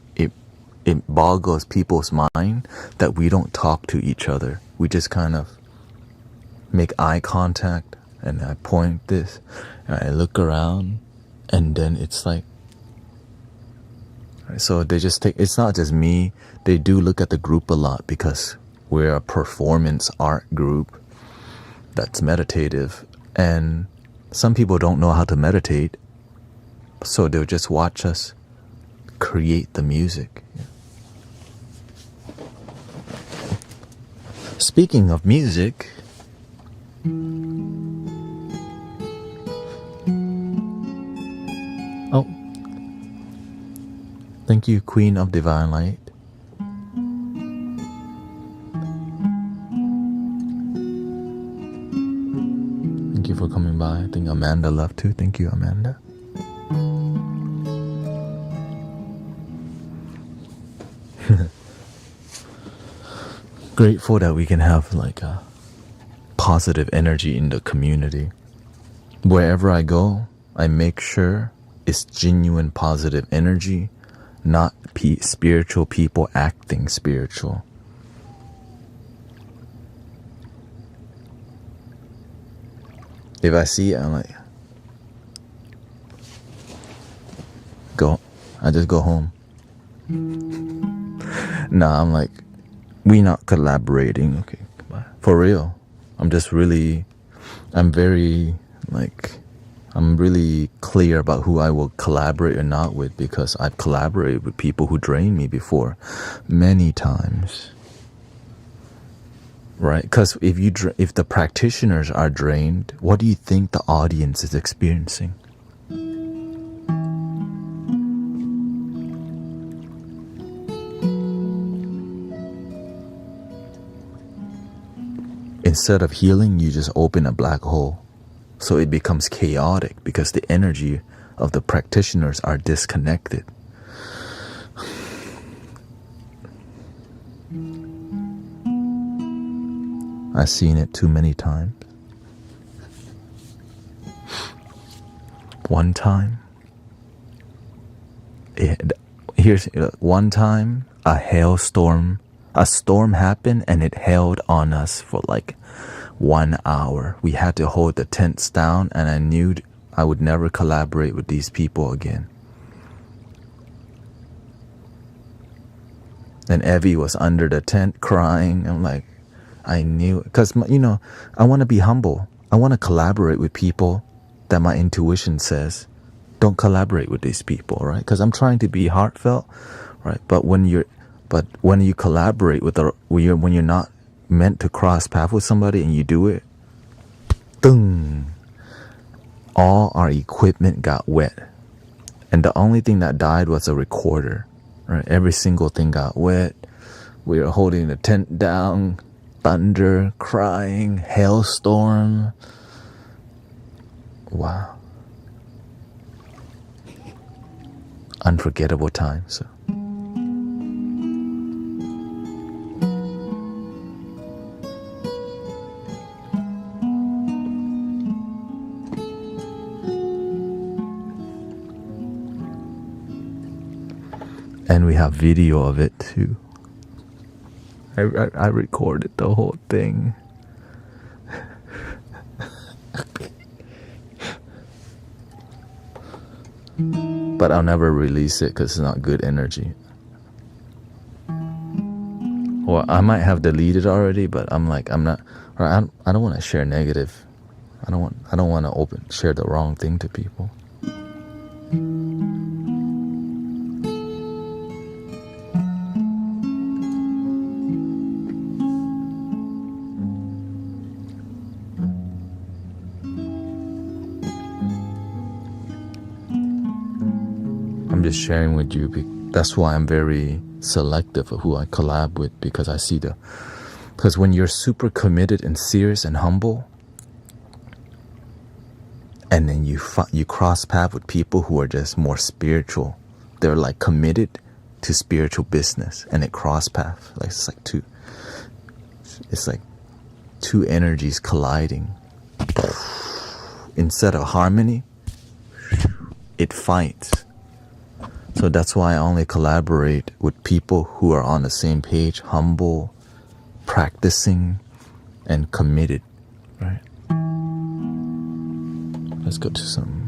It boggles people's mind that we don't talk to each other. We just kind of make eye contact and I point this and I look around and then it's like, so they just take, it's not just me, they do look at the group a lot because we're a performance art group that's meditative, and some people don't know how to meditate, so they'll just watch us create the music. Speaking of music, oh, thank you, Queen of Divine Light. Thank you for coming by. I think Amanda left too. Thank you, Amanda. Grateful that we can have like a positive energy in the community. Wherever I go, I make sure it's genuine positive energy, not spiritual people acting spiritual. If I see it, I'm like, I just go home. Nah, I'm like, we not collaborating. Okay, goodbye. For real. I'm really clear about who I will collaborate or not with, because I've collaborated with people who drained me before many times. Right? Because if the practitioners are drained, what do you think the audience is experiencing? Instead of healing, you just open a black hole. So it becomes chaotic because the energy of the practitioners are disconnected. I've seen it too many times. One time, a storm happened and it held on us for like 1 hour. We had to hold the tents down, and I knew I would never collaborate with these people again. And Evie was under the tent crying. I'm like, I knew, because I want to be humble. I want to collaborate with people that my intuition says don't collaborate with these people, right? Because I'm trying to be heartfelt, right? But when you collaborate with when you're not meant to cross path with somebody and you do it, ding, all our equipment got wet, and the only thing that died was a recorder, right? Every single thing got wet. We were holding the tent down, thunder, crying, hailstorm. Wow. Unforgettable times. And we have video of it too. I recorded the whole thing. But I'll never release it because it's not good energy. Well, I might have deleted already, but I'm not. Or I don't want to share negative. I don't want to share the wrong thing to people. I'm just sharing with you. That's why I'm very selective of who I collab with, because I see because when you're super committed and serious and humble, and then you cross path with people who are just more spiritual, they're like committed to spiritual business, and it cross path. Like it's like two energies colliding. Instead of harmony, it fights. So that's why I only collaborate with people who are on the same page, humble, practicing, and committed, right? Let's go to some.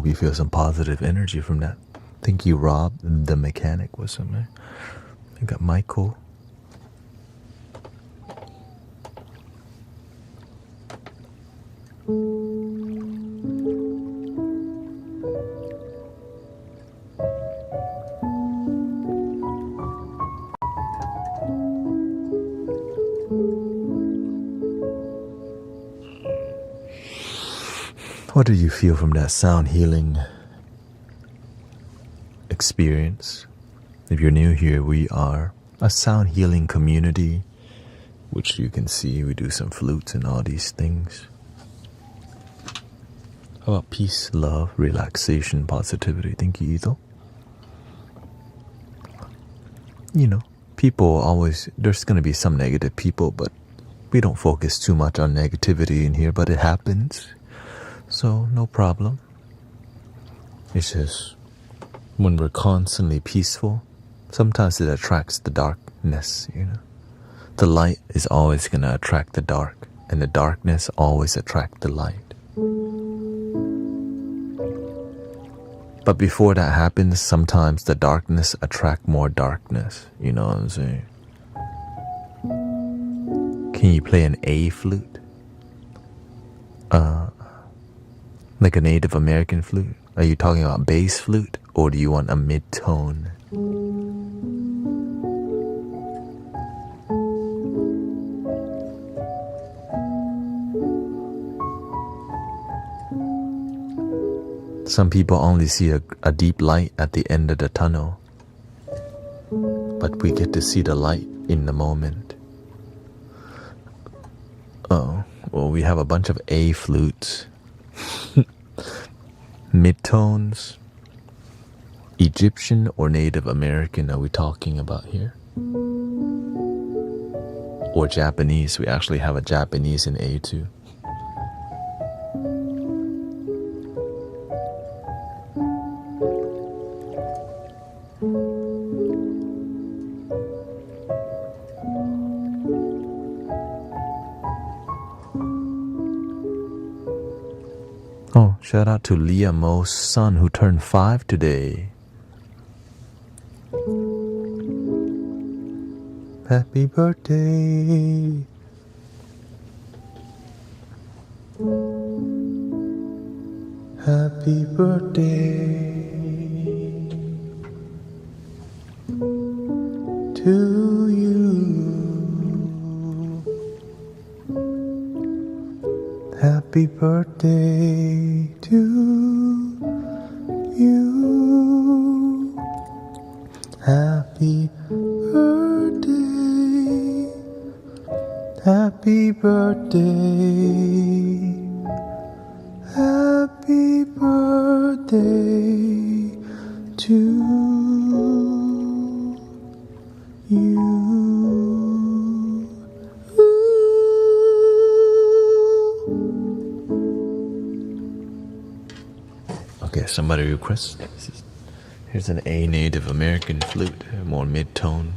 hope you feel some positive energy from that. Thank you, Rob. The mechanic was somewhere. I got Michael. What do you feel from that sound healing experience? If you're new here, we are a sound healing community, which you can see we do some flutes and all these things. How about peace, love, relaxation, positivity? Thank you, Ito. You know, people always, there's going to be some negative people, but we don't focus too much on negativity in here, but it happens. So, no problem. It's just when we're constantly peaceful, sometimes it attracts the darkness, you know. The light is always going to attract the dark, and the darkness always attract the light. But before that happens, sometimes the darkness attract more darkness, you know what I'm saying? Can you play an A flute? Like a Native American flute? Are you talking about bass flute, or do you want a mid-tone? Some people only see a deep light at the end of the tunnel, but we get to see the light in the moment. Oh, well, we have a bunch of A flutes. Midtones. Egyptian or Native American are we talking about here? Or Japanese? We actually have a Japanese in A too. Oh, shout out to Leah Mo's son who turned 5 today. Happy birthday. Happy birthday to you. Happy birthday to you. Happy birthday. Happy birthday. Happy birthday to you. Okay, somebody requests. Here's an A Native American flute, more mid-tone.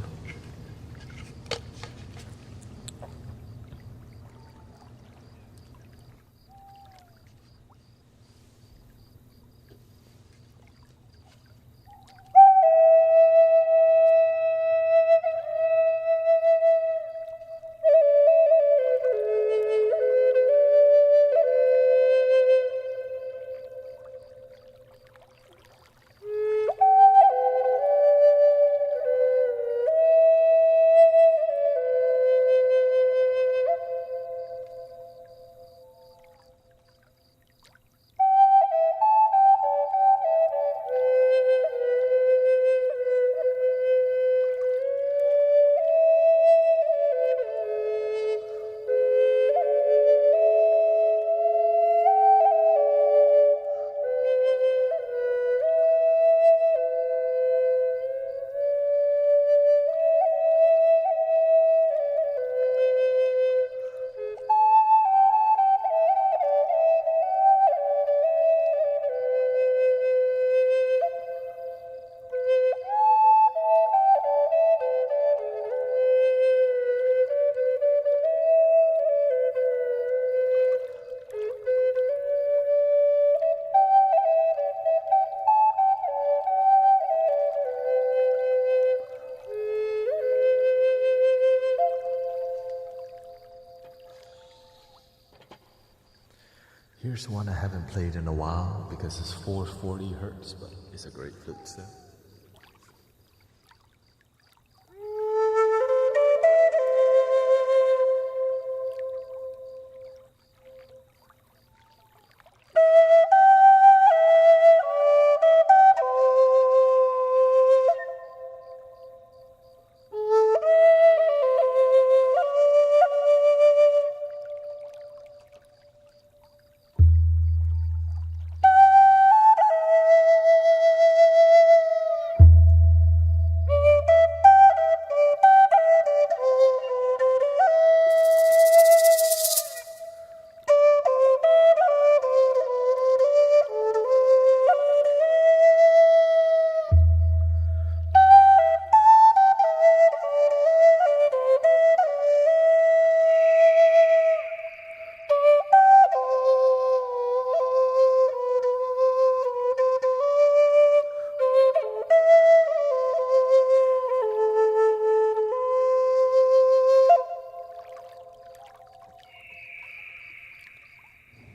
Here's one I haven't played in a while because it's 440 hertz, but it's a great flute still.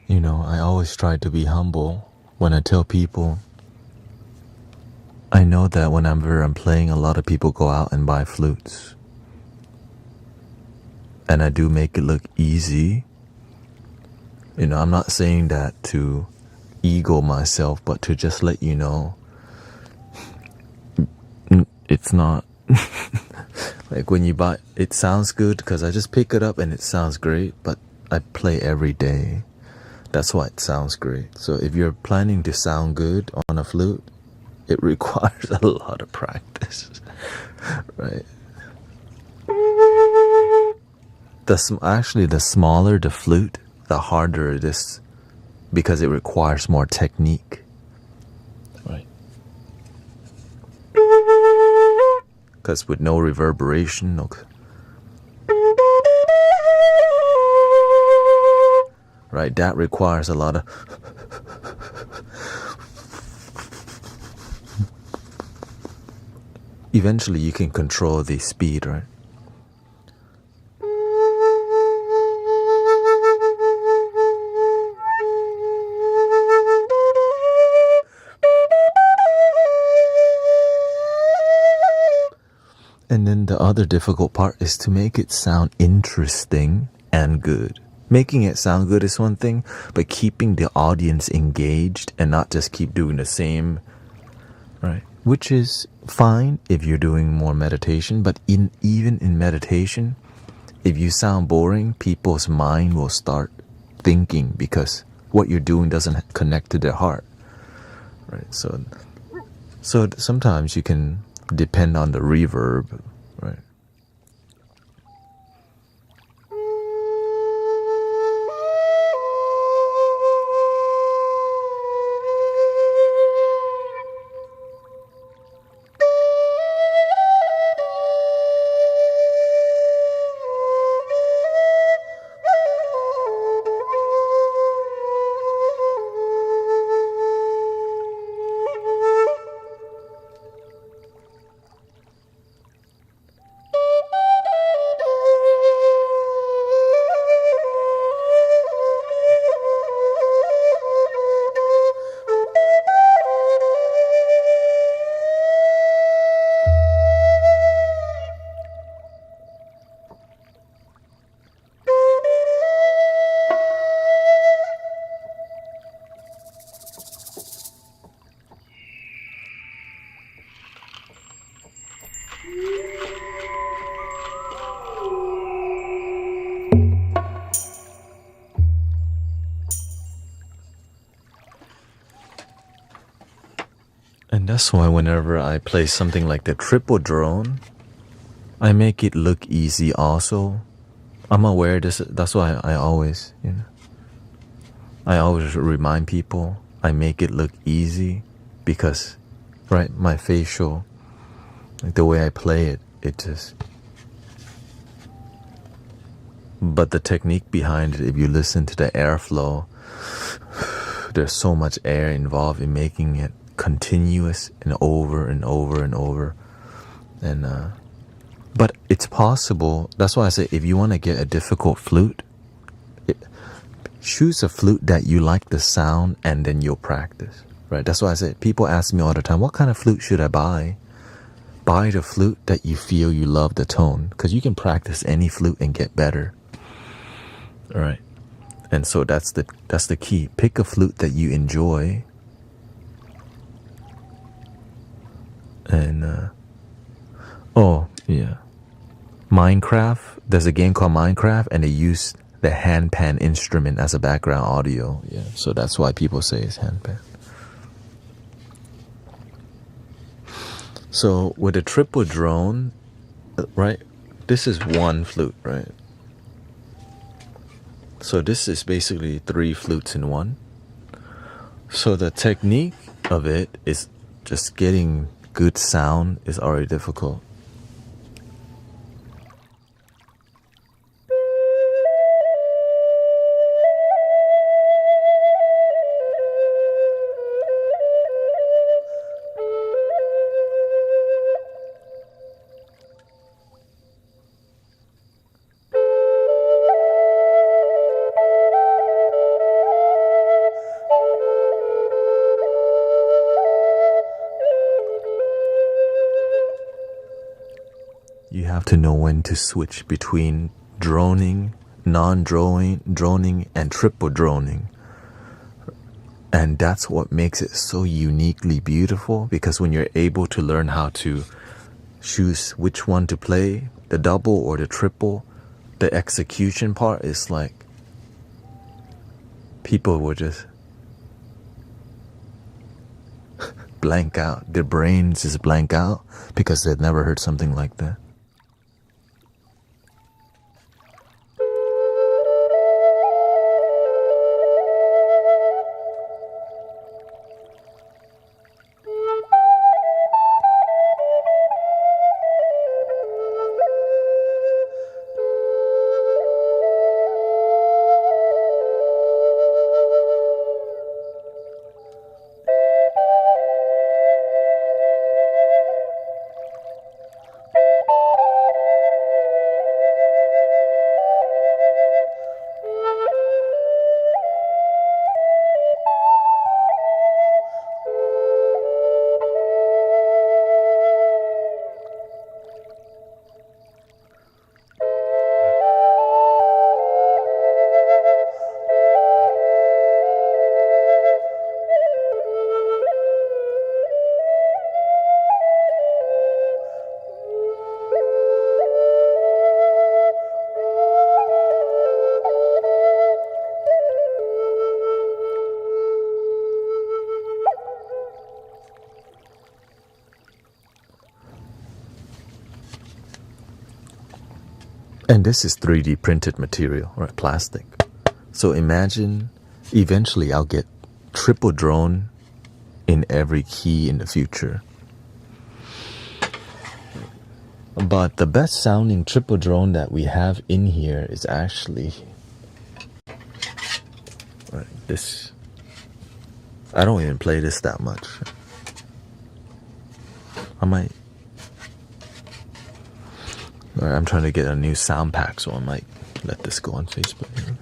You know, I always try to be humble when I tell people. I know that whenever I'm playing, a lot of people go out and buy flutes. And I do make it look easy. You know, I'm not saying that to ego myself, but to just let you know, it's not. Like when you buy, it sounds good because I just pick it up and it sounds great, but I play every day. That's why it sounds great. So if you're planning to sound good on a flute, it requires a lot of practice, right? Actually, the smaller the flute, the harder it is because it requires more technique, right? Because with no reverberation, right, that requires a lot of eventually you can control the speed, right? And then the other difficult part is to make it sound interesting and good. Making it sound good is one thing, but keeping the audience engaged and not just keep doing the same, right? Which is fine if you're doing more meditation, but even in meditation, if you sound boring, people's mind will start thinking because what you're doing doesn't connect to their heart, right? So sometimes you can depend on the reverb, right? And that's why whenever I play something like the triple drone, I make it look easy also. I'm aware that's why I always, I always remind people I make it look easy because, right, my facial, like the way I play it, it just. But the technique behind it, if you listen to the airflow, there's so much air involved in making it continuous and over and over and over. And but it's possible. That's why I say if you want to get a difficult flute, choose a flute that you like the sound, and then you'll practice, right? That's why I say, people ask me all the time, what kind of flute should I buy? Buy the flute that you feel you love the tone, because you can practice any flute and get better. All right. And so that's the key. Pick a flute that you enjoy. And oh yeah, Minecraft. There's a game called Minecraft, and they use the handpan instrument as a background audio. Yeah, so that's why people say it's handpan. So with a triple drone, right? This is one flute, right? So this is basically 3 flutes in one. So the technique of it is just getting good sound is already difficult. You have to know when to switch between droning, non-droning, and triple droning. And that's what makes it so uniquely beautiful, because when you're able to learn how to choose which one to play, the double or the triple, the execution part is like people will just blank out. Their brains just blank out because they've never heard something like that. And this is 3D printed material, right? Plastic. So imagine eventually I'll get triple drone in every key in the future. But the best sounding triple drone that we have in here is actually right, this. I don't even play this that much. I might. Right, I'm trying to get a new sound pack, so I might let this go on Facebook. Here we go.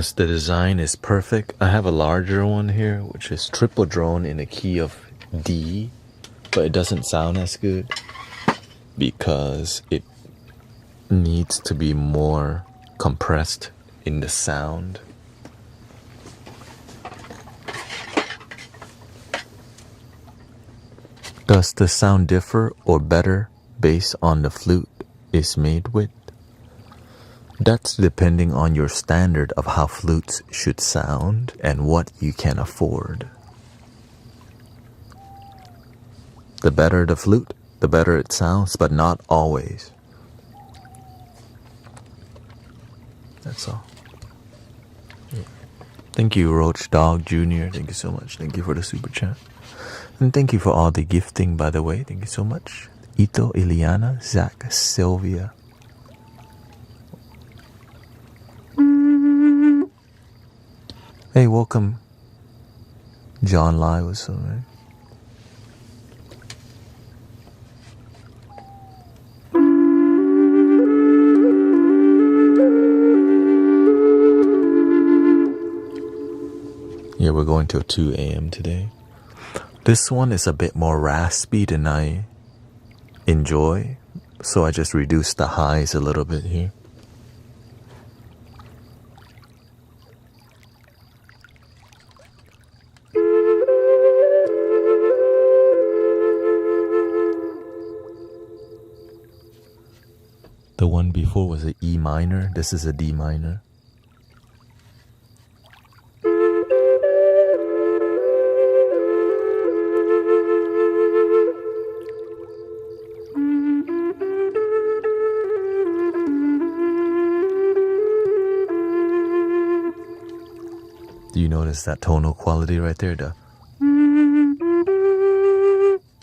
because the design is perfect. I have a larger one here, which is triple drone in a key of D, but it doesn't sound as good because it needs to be more compressed in the sound. Does the sound differ or better based on the flute is made with? That's depending on your standard of how flutes should sound and what you can afford. The better the flute, the better it sounds, but not always. That's all. Yeah. Thank you, Roach Dog Jr. Thank you so much. Thank you for the super chat. And thank you for all the gifting, by the way. Thank you so much. Ito, Iliana, Zach, Sylvia. Hey, welcome. John Lai was so right. Yeah, we're going till 2 a.m. today. This one is a bit more raspy than I enjoy, so I just reduced the highs a little bit here. The one before was an E minor. This is a D minor. Do you notice that tonal quality right there?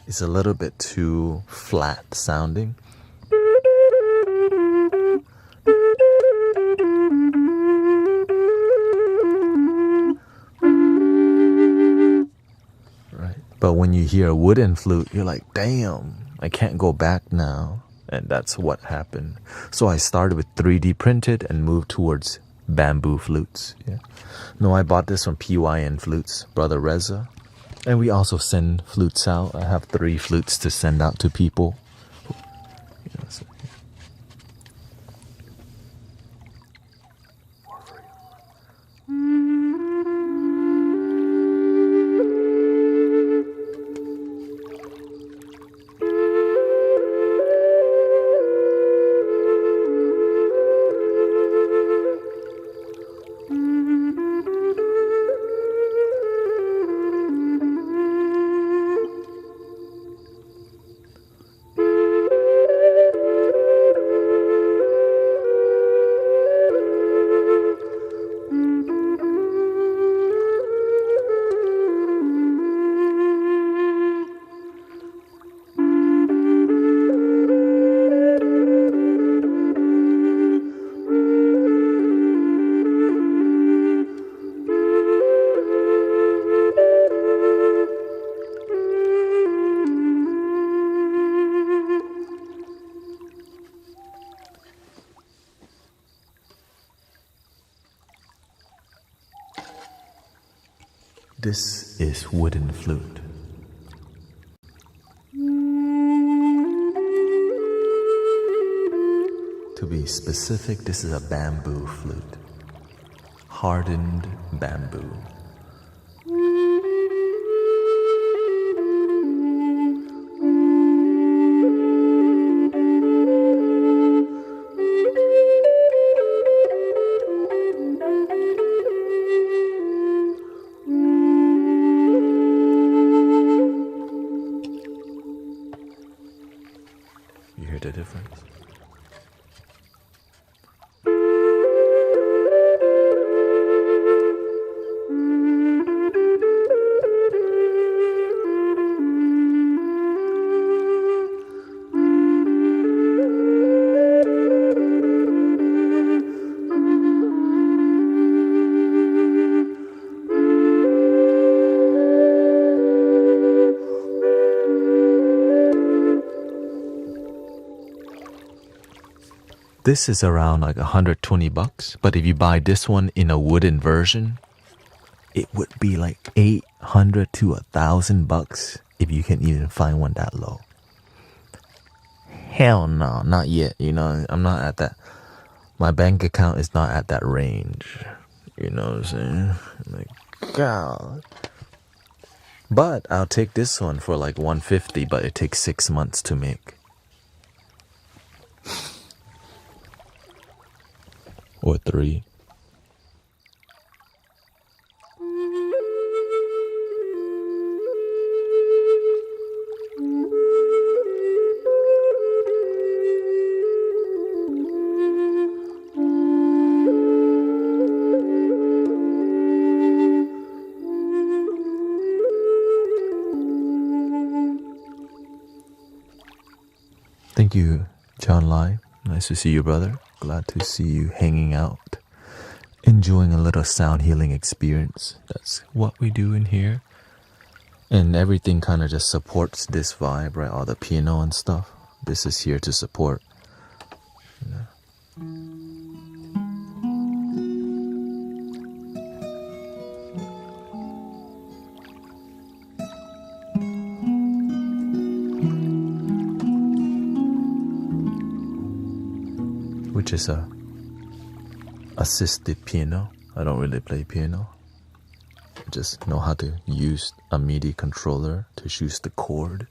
It's a little bit too flat sounding. But when you hear a wooden flute, you're like, damn, I can't go back now. And that's what happened. So I started with 3D printed and moved towards bamboo flutes. Yeah. No, I bought this from PYN Flutes, Brother Reza. And we also send flutes out. I have 3 flutes to send out to people. You know, so, yeah. This is wooden flute. To be specific, this is a bamboo flute. Hardened bamboo. You hear the difference? This is around like $120, but if you buy this one in a wooden version, it would be like $800 to $1,000 if you can even find one that low. Hell no, not yet. You know, I'm not at that. My bank account is not at that range. You know what I'm saying? Like, God. But I'll take this one for like $150, but it takes 6 months to make. Or 3. Thank you, John Lai. Nice to see you, brother. Glad to see you hanging out, enjoying a little sound healing experience. That's what we do in here. And everything kind of just supports this vibe, right? All the piano and stuff. This is here to support. You know? Which is a assisted piano. I don't really play piano. I just know how to use a MIDI controller to choose the chord.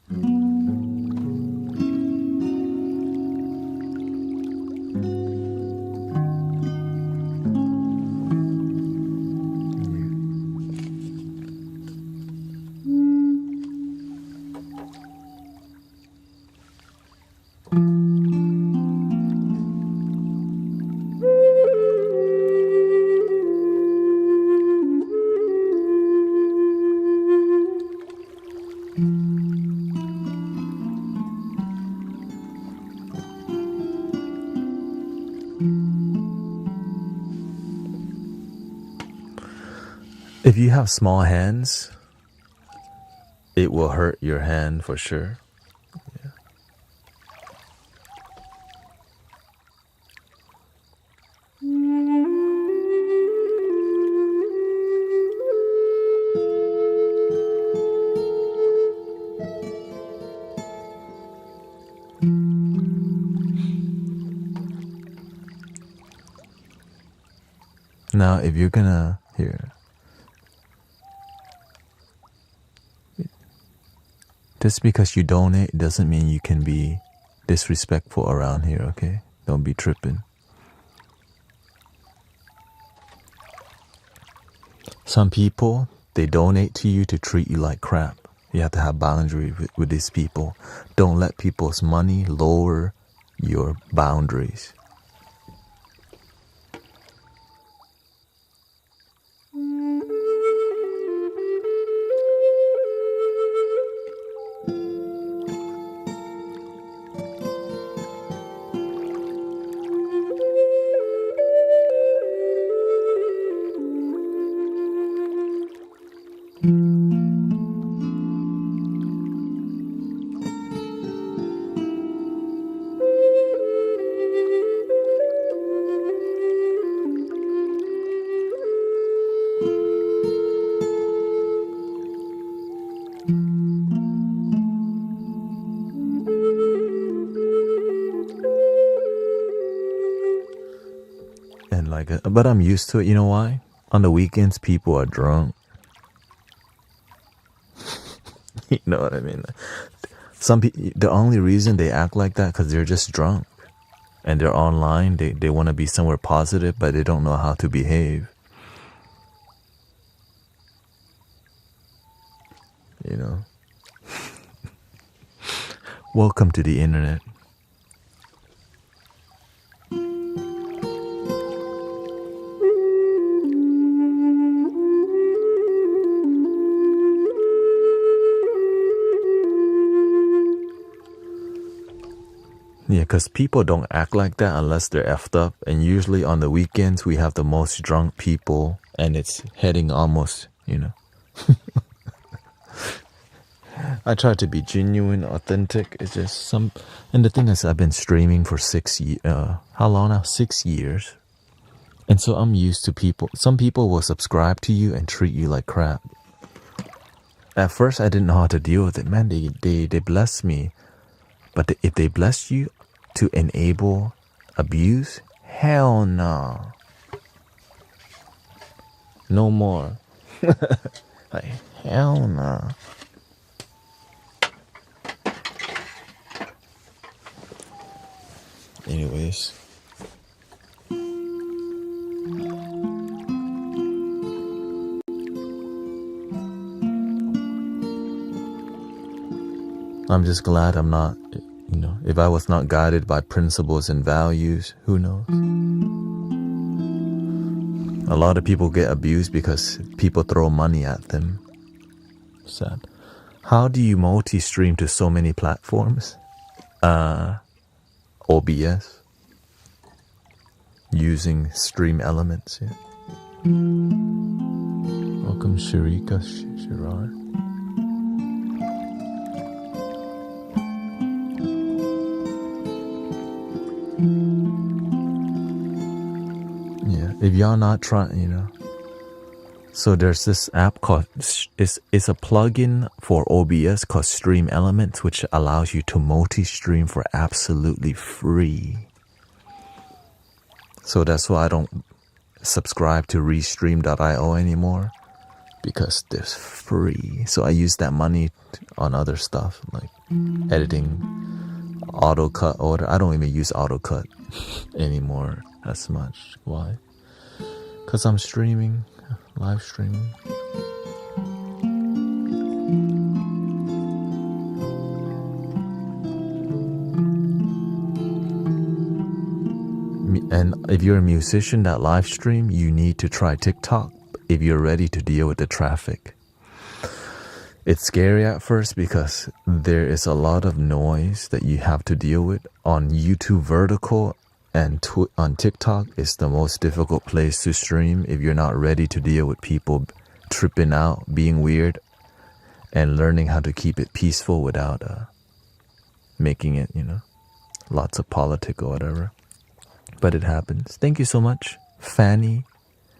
If you have small hands, it will hurt your hand for sure. Yeah. Now, if you're gonna here. Just because you donate doesn't mean you can be disrespectful around here, okay? Don't be tripping. Some people, they donate to you to treat you like crap. You have to have boundaries with these people. Don't let people's money lower your boundaries. But I'm used to it. You know why? On the weekends, people are drunk. You know what I mean? Some people, the only reason they act like that because they're just drunk, and they're online. They want to be somewhere positive, but they don't know how to behave. You know. Welcome to the internet. Yeah, because people don't act like that unless they're effed up. And usually on the weekends, we have the most drunk people. And it's heading almost, you know. I try to be genuine, authentic. It's just some, and the thing is, I've been streaming for 6 years. How long now? 6 years. And so I'm used to people. Some people will subscribe to you and treat you like crap. At first, I didn't know how to deal with it. Man, they bless me. But if they bless you to enable abuse, hell no. No more. Like, hell no. Anyways. I'm just glad I'm not, if I was not guided by principles and values, who knows? A lot of people get abused because people throw money at them. Sad. How do you multi-stream to so many platforms? OBS. Using stream elements, yeah. Welcome Sharika Shirar. If y'all not trying, so there's this app called, it's a plugin for OBS called Stream Elements, which allows you to multi-stream for absolutely free. So that's why I don't subscribe to Restream.io anymore, because there's free. So I use that money on other stuff like editing, AutoCut order. I don't even use AutoCut anymore as much. Why? Because I'm streaming, live streaming. And if you're a musician that live stream, you need to try TikTok if you're ready to deal with the traffic. It's scary at first because there is a lot of noise that you have to deal with. On YouTube vertical and on TikTok, it's the most difficult place to stream if you're not ready to deal with people tripping out, being weird, and learning how to keep it peaceful without making it, lots of politic or whatever. But it happens. Thank you so much, Fanny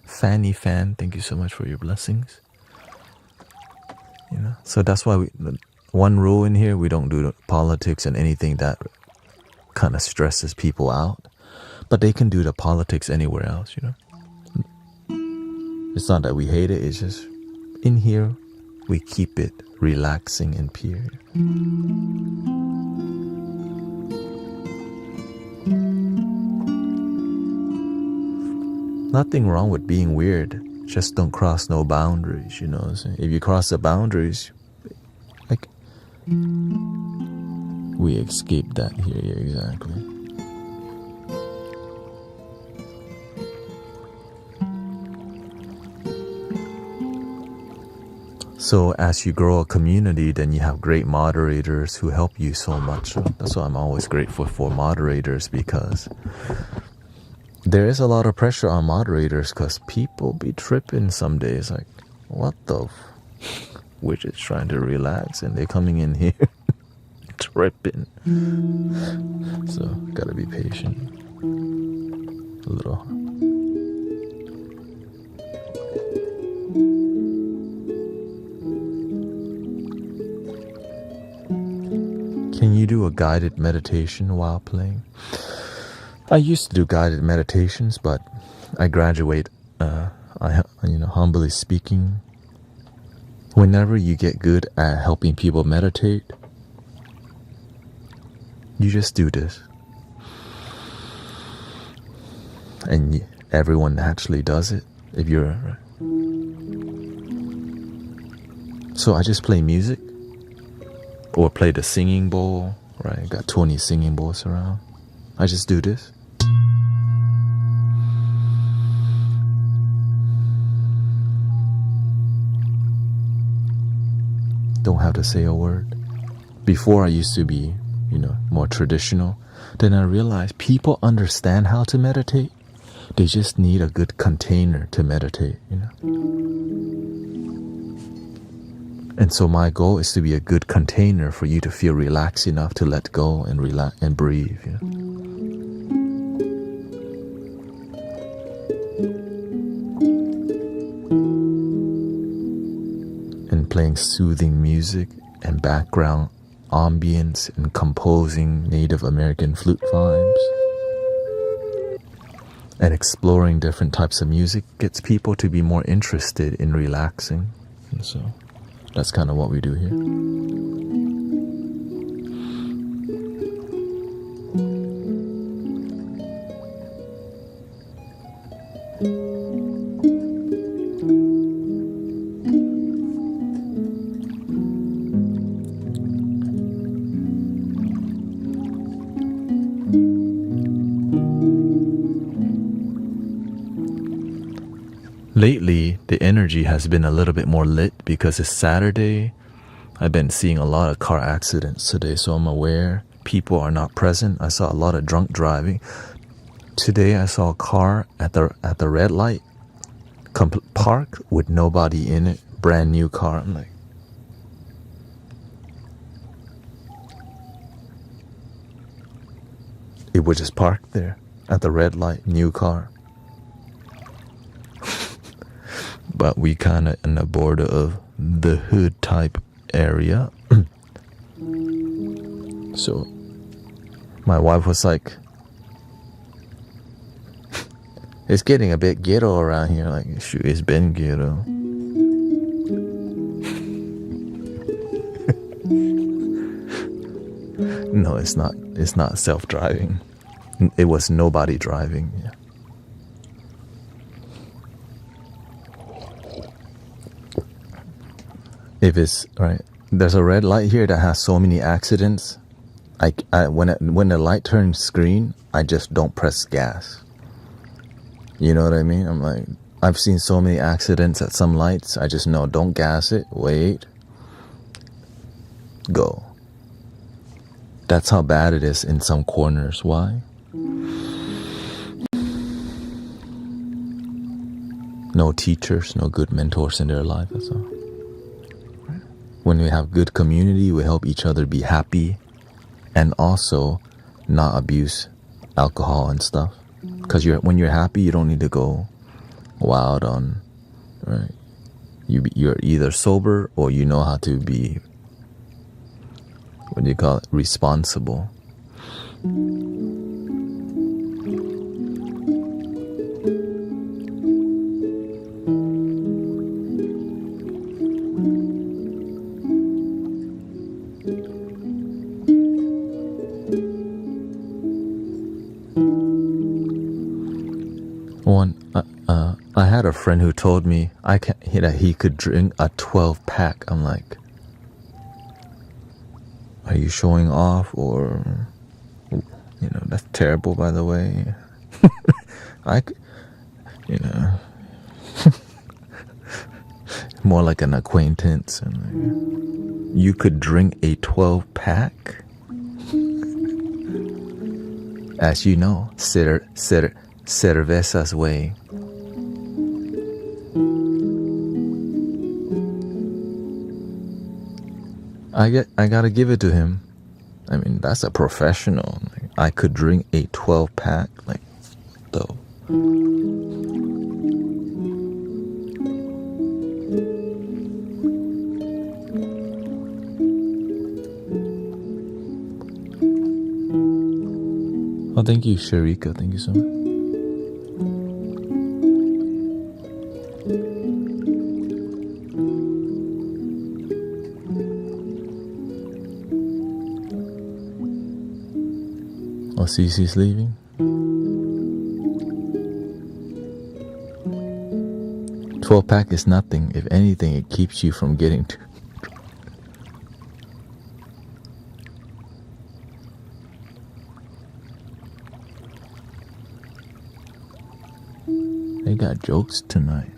Fan. Thank you so much for your blessings. So that's why one rule in here, we don't do politics and anything that kind of stresses people out. But they can do the politics anywhere else, It's not that we hate it, it's just in here we keep it relaxing and pure. Nothing wrong with being weird. Just don't cross no boundaries, you know what I'm saying? If you cross the boundaries, like, we escape that here, yeah, exactly. So as you grow a community, then you have great moderators who help you so much. So that's why I'm always grateful for moderators, because there is a lot of pressure on moderators because people be tripping some days. Like, what the we're just trying to relax and they're coming in here tripping. So, gotta be patient. A little. Can you do a guided meditation while playing? I used to do guided meditations, but I graduate, humbly speaking, whenever you get good at helping people meditate, you just do this. And everyone naturally does it if you're... So I just play music, or play the singing bowl, right? Got 20 singing bowls around. I just do this. Don't have to say a word. Before I used to be, more traditional. Then I realized people understand how to meditate. They just need a good container to meditate, And so my goal is to be a good container for you to feel relaxed enough to let go and relax and breathe. You know? And playing soothing music and background ambience and composing Native American flute vibes and exploring different types of music gets people to be more interested in relaxing. And so that's kind of what we do here. Lately, the energy has been a little bit more lit because it's Saturday. I've been seeing a lot of car accidents today, so I'm aware people are not present. I saw a lot of drunk driving. Today, I saw a car at the red light parked with nobody in it. Brand new car. I'm like, it was just parked there at the red light, new car. But we kind of in the border of the hood type area. So my wife was like, it's getting a bit ghetto around here. Like, shoot, it's been ghetto. No, it's not. It's not self-driving. It was nobody driving. Yeah. If it's right, there's a red light here that has so many accidents. When the light turns green, I just don't press gas. You know what I mean? I'm like, I've seen so many accidents at some lights. I just know, don't gas it. Wait, go. That's how bad it is in some corners. Why? No teachers, no good mentors in their life. That's all. When we have good community, we help each other be happy and also not abuse alcohol and stuff. Because when you're happy, you don't need to go wild on, right? You're either sober or you know how to be, what do you call it, responsible. I had a friend who told me that he could drink a 12-pack. I'm like, are you showing off? Or, you know, that's terrible, by the way. You know, more like an acquaintance. I'm like, you could drink a 12-pack? As you know, cerveza's way. I gotta give it to him. I mean, that's a professional. Like, I could drink a 12-pack, like, though. Oh, thank you, Sharika. Thank you so much. Oh, Cece's leaving. 12-pack is nothing. If anything, it keeps you from getting to. They got jokes tonight.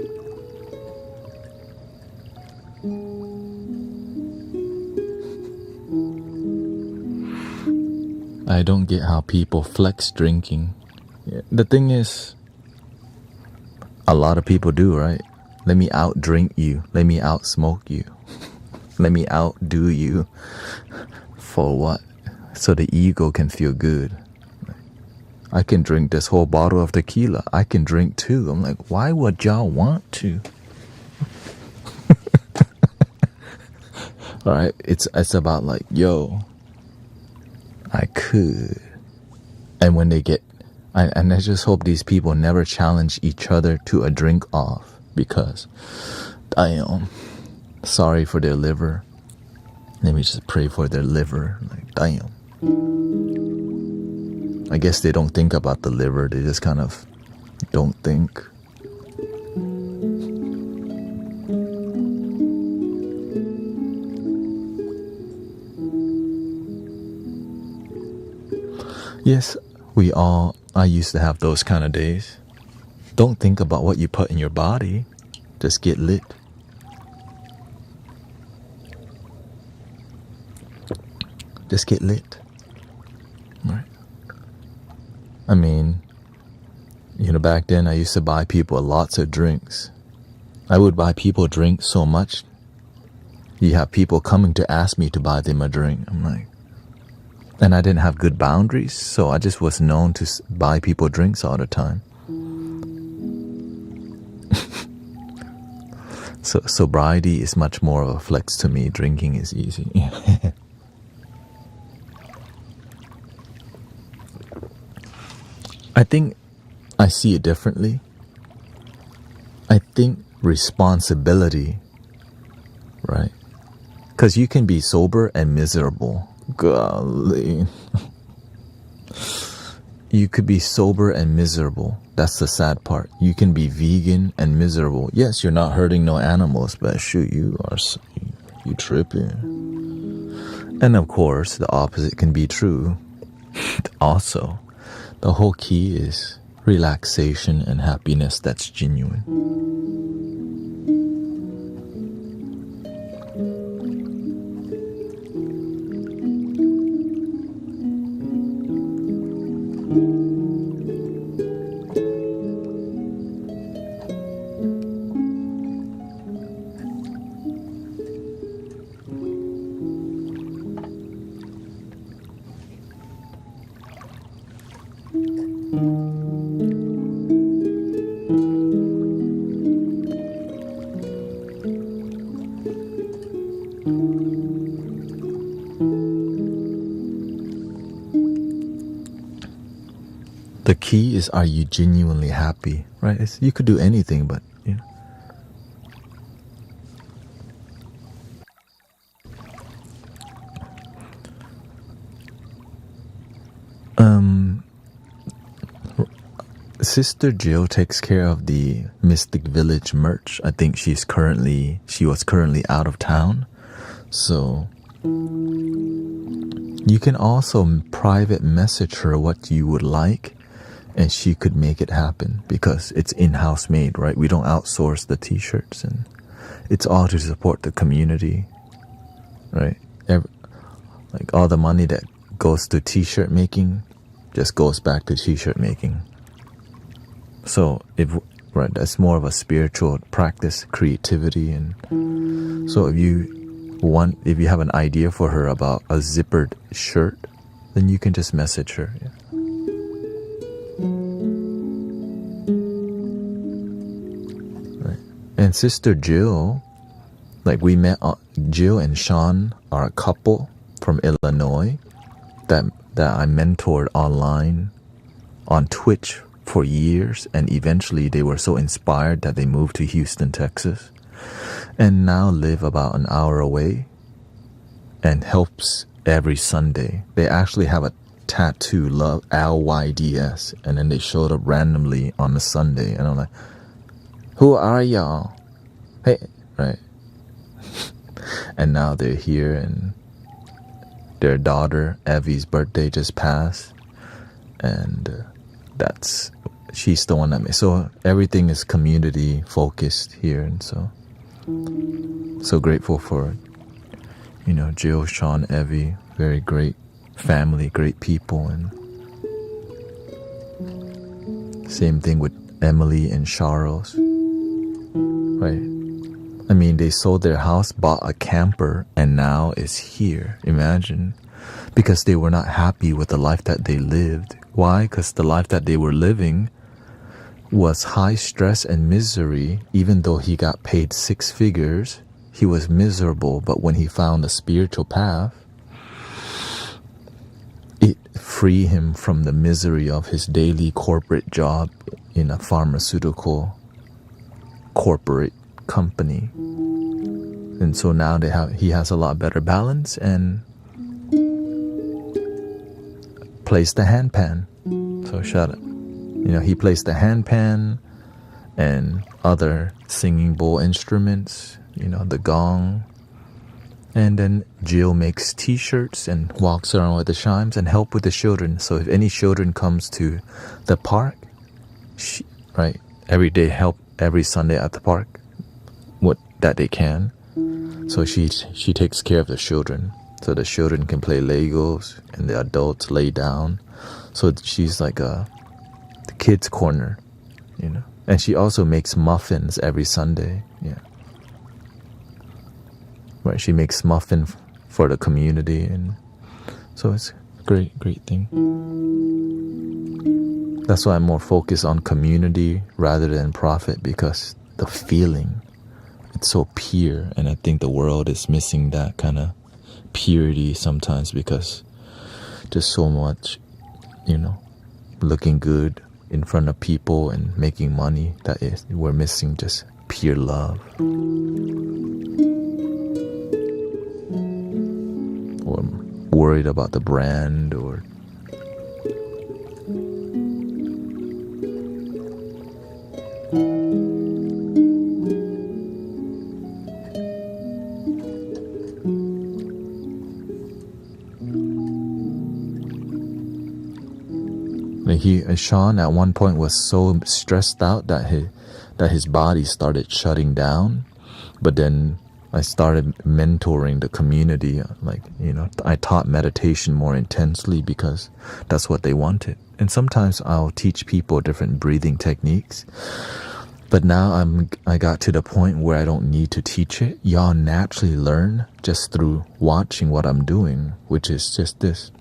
I don't get how people flex drinking. Yeah. The thing is, a lot of people do, right? Let me out drink you. Let me out smoke you. Let me outdo you. For what? So the ego can feel good. I can drink this whole bottle of tequila. I can drink too. I'm like, why would y'all want to? All right, it's about like, yo, I could. And when they get, and I just hope these people never challenge each other to a drink off, because damn, sorry for their liver. Let me just pray for their liver. Like, damn. I guess they don't think about the liver. They just kind of don't think. Yes, I used to have those kind of days. Don't think about what you put in your body. Just get lit. Just get lit. Right. I mean, back then I used to buy people lots of drinks. I would buy people drinks so much. You have people coming to ask me to buy them a drink. I'm like, and I didn't have good boundaries, so I just was known to buy people drinks all the time. So sobriety is much more of a flex to me. Drinking is easy. I think I see it differently. I think responsibility, right? Because you can be sober and miserable. Golly. You could be sober and miserable. That's the sad part. You can be vegan and miserable. Yes, you're not hurting no animals, but shoot, you tripping. And of course, the opposite can be true. Also, the whole key is relaxation and happiness that's genuine. The key is, are you genuinely happy, right? You could do anything, but Sister Jill takes care of the Mystic Village merch. I think she was currently out of town, so you can also private message her what you would like, and she could make it happen, because it's in-house made, right? We don't outsource the t-shirts, and it's all to support the community, right? Like all the money that goes to t-shirt making just goes back to t-shirt making. So that's more of a spiritual practice, creativity. And so if you have an idea for her about a zippered shirt, then you can just message her. Yeah. Right. And Sister Jill, like we met, Jill and Sean are a couple from Illinois that I mentored online on Twitch for years, and eventually they were so inspired that they moved to Houston, Texas, and now live about an hour away and helps every Sunday. They actually have a tattoo, love LYDS, and then they showed up randomly on a Sunday, and I'm like, who are y'all? Hey, right. And now they're here, and their daughter Evie's birthday just passed, and she's the one that made. So everything is community focused here, and so grateful for Jill, Sean, Evie, very great family, great people. And same thing with Emily and Charles, right? I mean, they sold their house, bought a camper, and now is here. Imagine. Because they were not happy with the life that they lived. Why? Because the life that they were living was high stress and misery. Even though he got paid 6 figures, he was miserable. But when he found the spiritual path, it freed him from the misery of his daily corporate job in a pharmaceutical corporate company. And so now he has a lot better balance and plays the handpan. So shout out. He plays the handpan and other singing bowl instruments, the gong. And then Jill makes t-shirts and walks around with the chimes and help with the children. So if any children comes to the park, every day help every Sunday at the park, that they can. So she takes care of the children. So the children can play Legos and the adults lay down. So she's like the kids' corner, And she also makes muffins every Sunday. Yeah. Right, she makes muffin for the community, and so it's a great thing. That's why I'm more focused on community rather than profit, because the feeling, it's so pure, and I think the world is missing that kind of purity sometimes, because there's so much, looking good in front of people and making money, we're missing just pure love. Or worried about the brand, or Sean at one point was so stressed out that his body started shutting down. But then I started mentoring the community. I taught meditation more intensely because that's what they wanted. And sometimes I'll teach people different breathing techniques. But now I got to the point where I don't need to teach it. Y'all naturally learn just through watching what I'm doing, which is just this.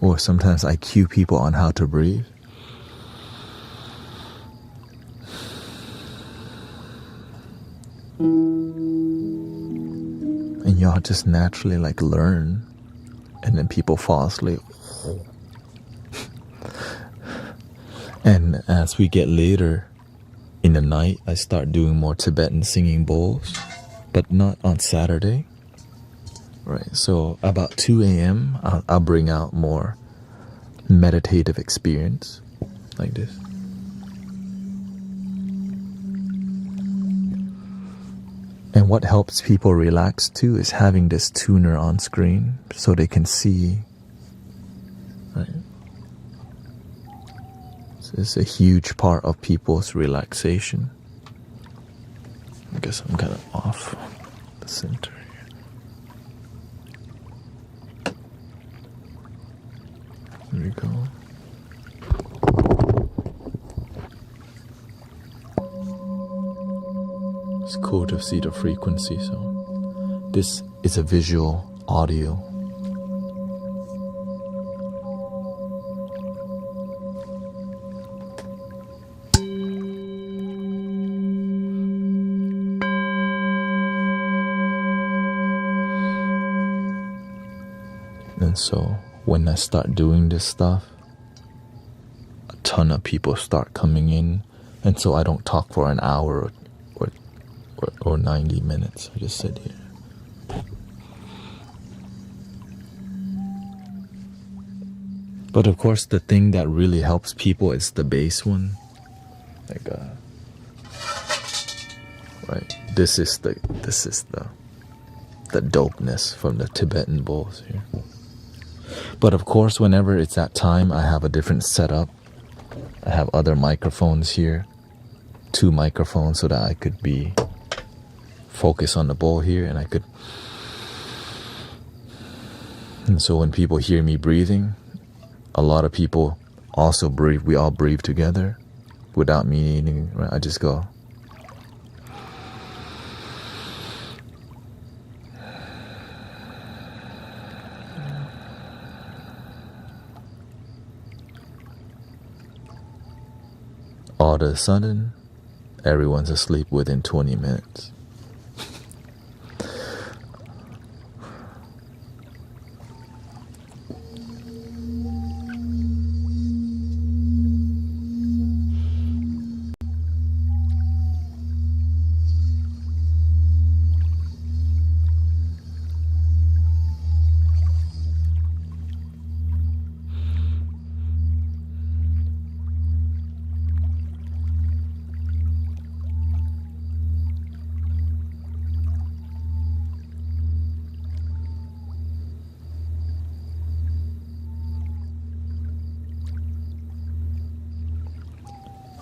Or sometimes I cue people on how to breathe. And y'all just naturally learn, and then people fall asleep. And as we get later in the night, I start doing more Tibetan singing bowls, but not on Saturday. Right, so about 2 a.m. I'll bring out more meditative experience like this. And what helps people relax too is having this tuner on screen so they can see. Right? So it's a huge part of people's relaxation. I guess I'm kind of off the center. There we go. It's cool to see the frequency. So this is a visual audio. And so when I start doing this stuff, a ton of people start coming in, and so I don't talk for an hour or 90 minutes. I just sit here. But of course, the thing that really helps people is the bass one. Right. This is the dopeness from the Tibetan bowls here. But of course, whenever it's that time, I have a different setup. I have other microphones here. 2 microphones so that I could be focused on the bowl here, and so when people hear me breathing, a lot of people also breathe. We all breathe together without me needing, right? I just go. All of a sudden, everyone's asleep within 20 minutes.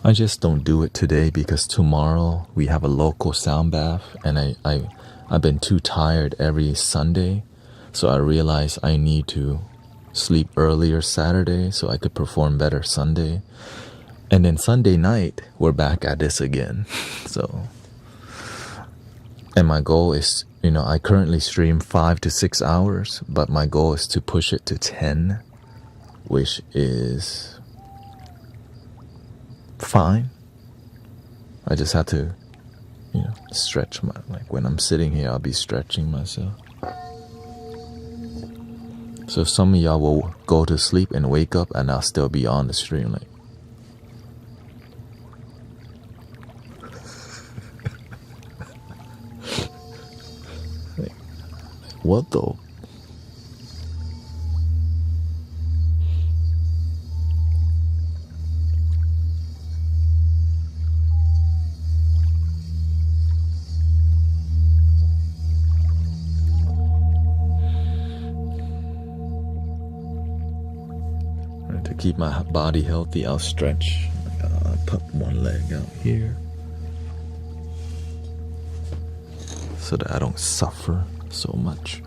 I just don't do it today because tomorrow we have a local sound bath, and I've been too tired every Sunday, so I realized I need to sleep earlier Saturday so I could perform better Sunday. And then Sunday night, we're back at this again. So, and my goal is, I currently stream 5 to 6 hours, but my goal is to push it to 10, which is fine. I just have to, stretch like when I'm sitting here, I'll be stretching myself. So some of y'all will go to sleep and wake up and I'll still be on the stream, like. What though? To keep my body healthy, I'll stretch. I'll put one leg out here so that I don't suffer so much.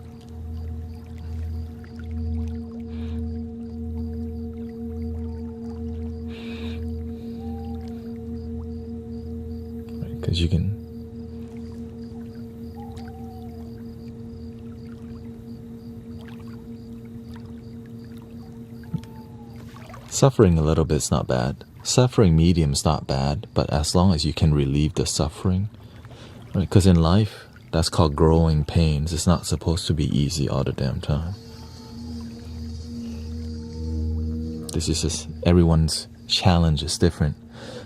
Because you can suffering a little bit's not bad. Suffering medium's not bad, but as long as you can relieve the suffering, right? Because in life, that's called growing pains. It's not supposed to be easy all the damn time. This is just, everyone's challenge is different.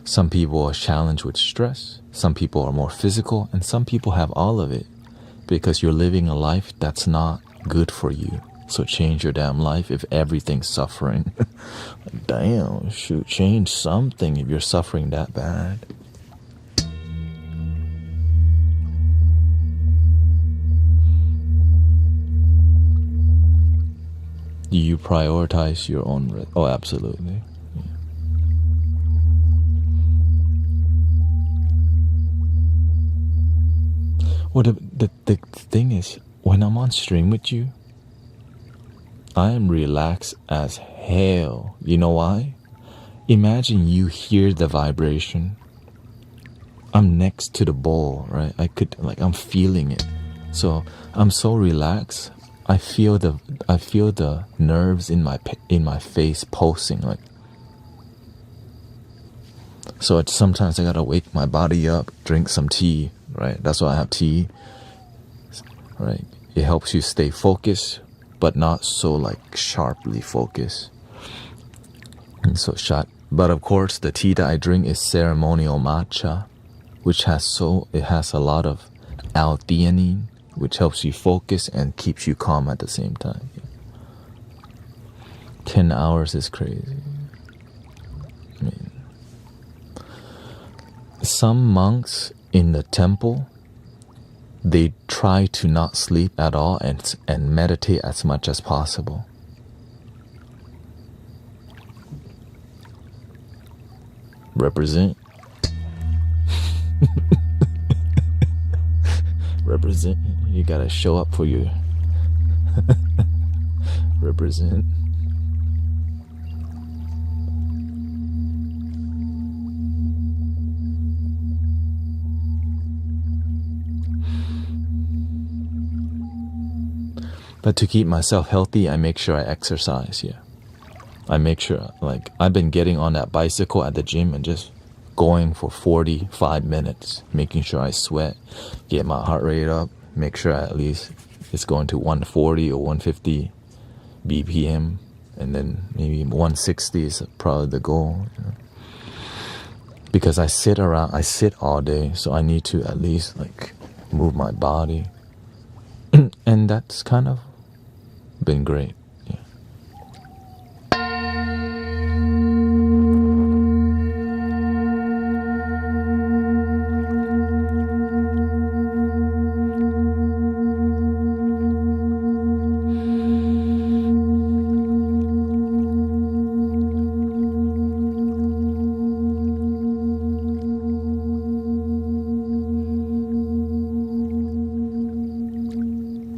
Some people are challenged with stress. Some people are more physical, and some people have all of it because you're living a life that's not good for you. So change your damn life if everything's suffering. Like, damn, shoot, change something if you're suffering that bad. Do you prioritize your own oh, absolutely. Yeah. Well, the thing is, when I'm on stream with you, I am relaxed as hell. You know why? Imagine you hear the vibration. I'm next to the bowl, right? I'm feeling it. So I'm so relaxed. I feel the nerves in my face pulsing, like. So sometimes I gotta wake my body up, drink some tea, right? That's why I have tea, right? It helps you stay focused, but not so like sharply focused. And so but of course the tea that I drink is ceremonial matcha, which has a lot of L-theanine, which helps you focus and keeps you calm at the same time. 10 hours is crazy. I mean, some monks in the temple, they try to not sleep at all and meditate as much as possible. Represent. Represent. You gotta show up for your represent. But to keep myself healthy, I make sure I exercise, yeah. I make sure, like, I've been getting on that bicycle at the gym and just going for 45 minutes, making sure I sweat, get my heart rate up, make sure at least it's going to 140 or 150 BPM, and then maybe 160 is probably the goal, you know? Because I sit all day, so I need to at least, like, move my body. And that's kind of been great. Yeah.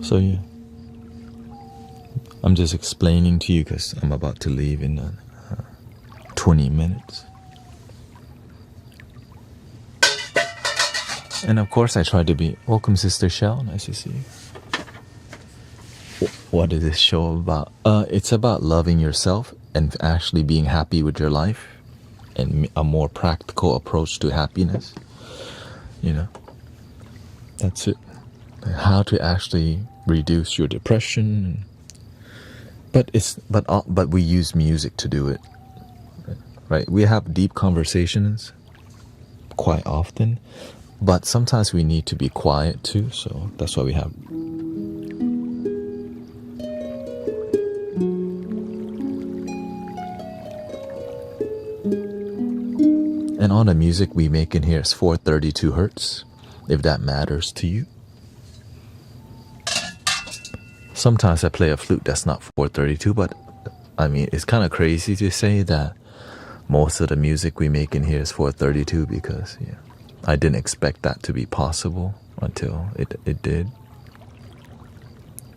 So yeah, I'm just explaining to you because I'm about to leave in 20 minutes. And of course I try to be, welcome Sister Shell, nice to see you. What is this show about? It's about loving yourself and actually being happy with your life and a more practical approach to happiness. You know, that's it. How to actually reduce your depression. But we use music to do it, right? We have deep conversations quite often, but sometimes we need to be quiet too, so that's why we have. And all the music we make in here is 432 hertz, if that matters to you. Sometimes I play a flute that's not 432, but I mean, it's kind of crazy to say that most of the music we make in here is 432 because yeah, I didn't expect that to be possible until it did.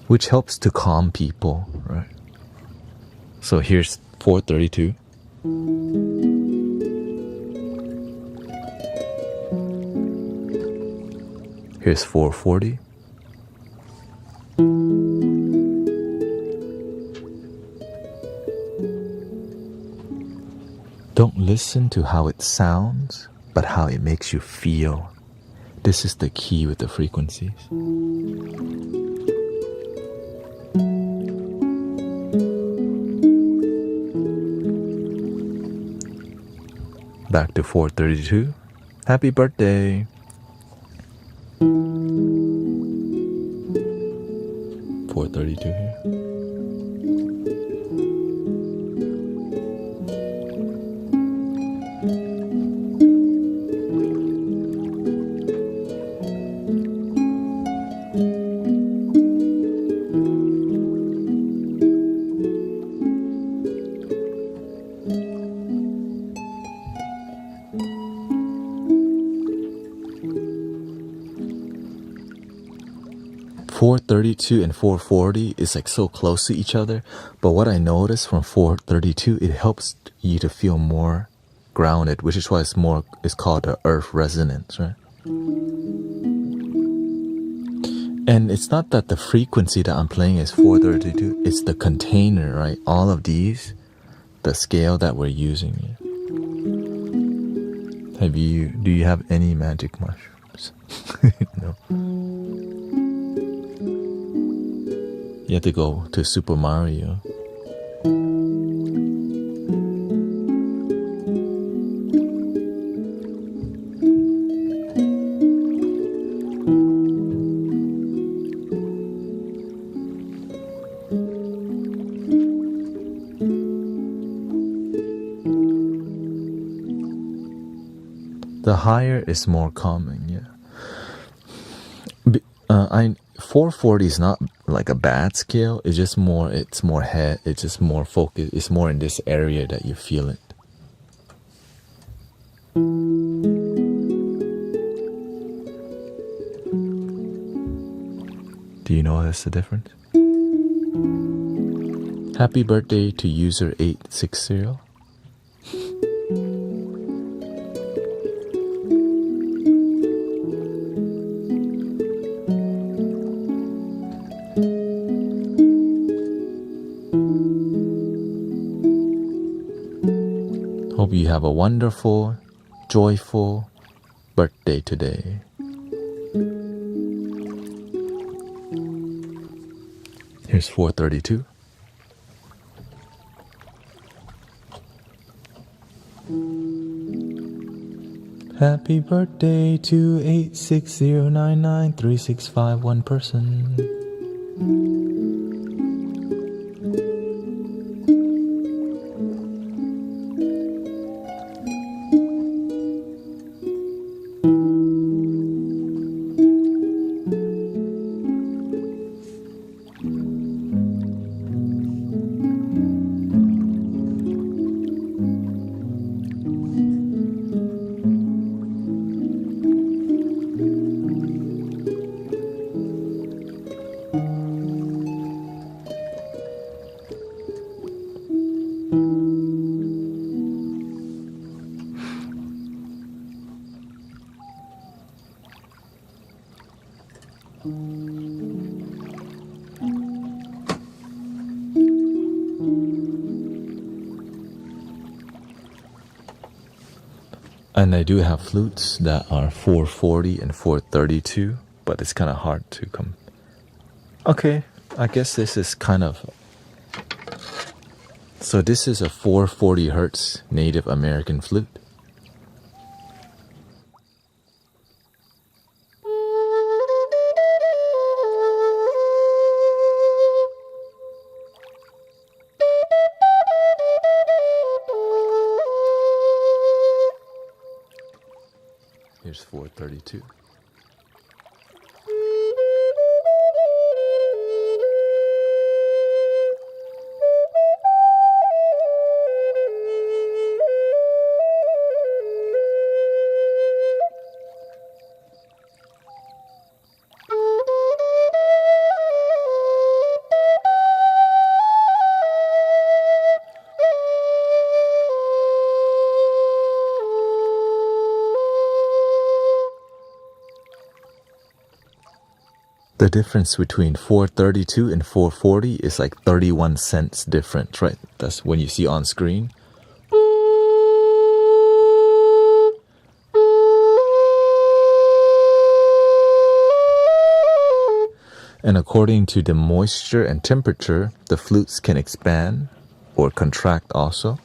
Which helps to calm people, right? So here's 432. Here's 440. Don't listen to how it sounds, but how it makes you feel. This is the key with the frequencies. Back to 432. Happy birthday. 432 here. .432 and 440 is like so close to each other, but what I noticed from 432, it helps you to feel more grounded, which is why it's called the earth resonance, right? And it's not that the frequency that I'm playing is 432, it's the container, right? All of these, the scale that we're using. Do you have any magic mushrooms? No. You have to go to Super Mario. The higher is more calming, yeah. 440 is not like a bad scale. It's just more. It's more head. It's just more focused. It's more in this area that you feel it. Do you notice the difference? Happy birthday to user 860. Hope you have a wonderful, joyful birthday today. Here's 432. Happy birthday to 860993651 person. And I do have flutes that are 440 and 432, but it's kind of hard to come. Okay, I guess this is kind of... So this is a 440 hertz Native American flute. Here's 432. The difference between 432 and 440 is like 31 cents difference, right? That's when you see on screen. And according to the moisture and temperature, the flutes can expand or contract also.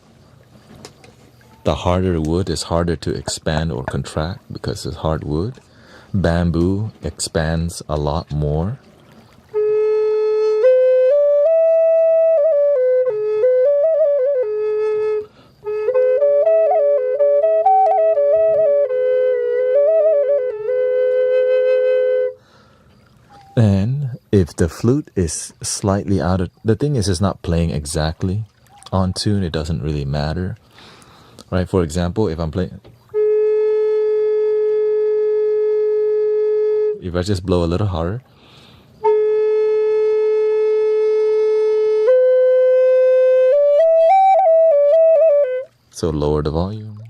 The harder wood is harder to expand or contract because it's hard wood. Bamboo expands a lot more. And if the flute is slightly out of... The thing is, it's not playing exactly on tune. It doesn't really matter. Right? For example, if I'm playing... If I just blow a little harder, so lower the volume.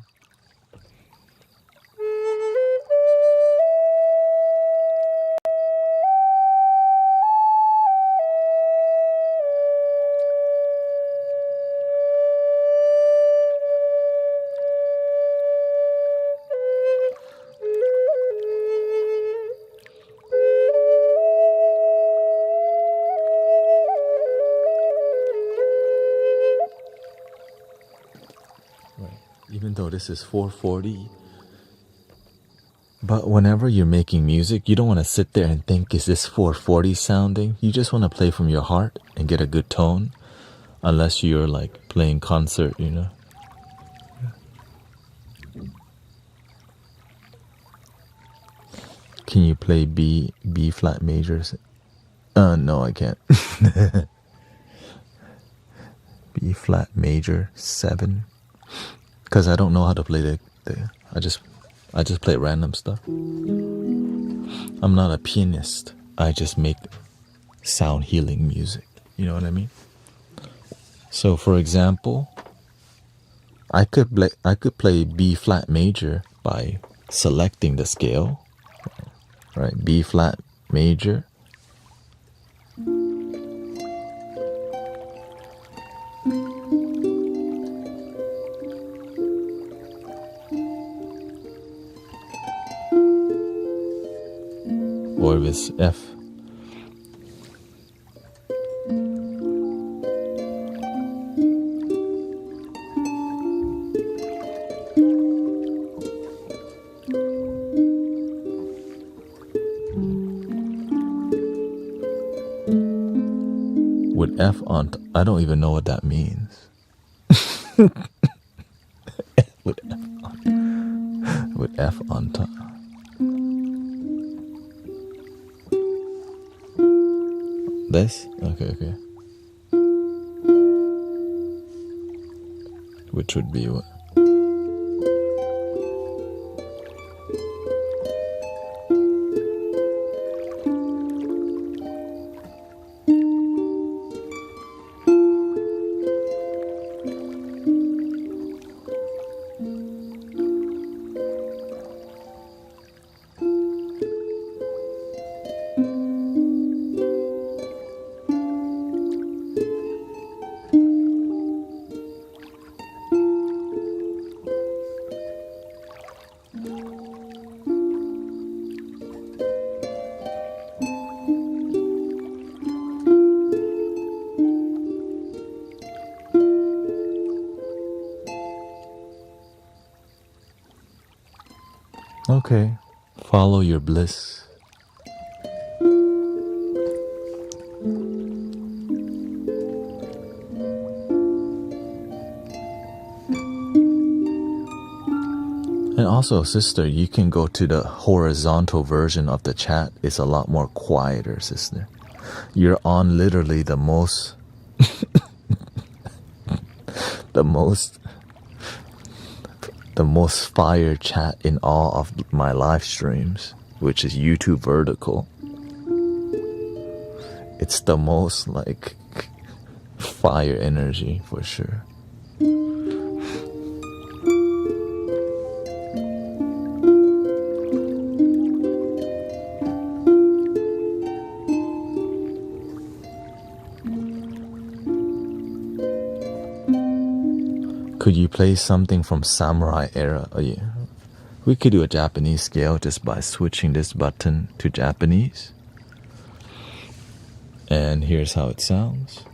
Even though this is 440, but whenever you're making music, you don't want to sit there and think, is this 440 sounding? You just want to play from your heart and get a good tone, unless you're like playing concert, you know. Can you play B flat majors? No, I can't. B flat major 7. Because I don't know how to play the I just play random stuff. I'm not a pianist. I just make sound healing music. You know what I mean? So for example, I could play B flat major by selecting the scale, right? B flat major. Or if it's F. With F on, I don't even know what that means. with F on top. This? Okay. Which would be what? Okay, follow your bliss. And also, sister, you can go to the horizontal version of the chat. It's a lot more quieter, sister. You're on literally the most the most fire chat in all of my live streams, which is YouTube vertical. It's the most like fire energy for sure. Could you play something from Samurai era? Oh, yeah. We could do a Japanese scale just by switching this button to Japanese. And here's how it sounds.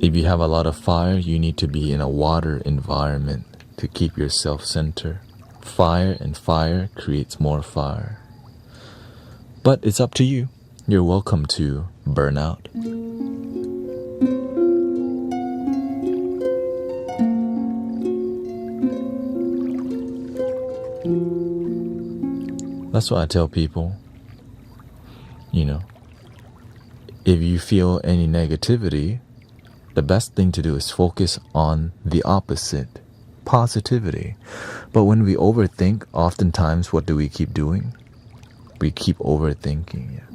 If you have a lot of fire, you need to be in a water environment to keep yourself centered. Fire and fire creates more fire. But it's up to you. You're welcome to burn out. That's what I tell people. You know, if you feel any negativity, the best thing to do is focus on the opposite, positivity. But when we overthink, oftentimes what do we keep doing? We keep overthinking. Yeah.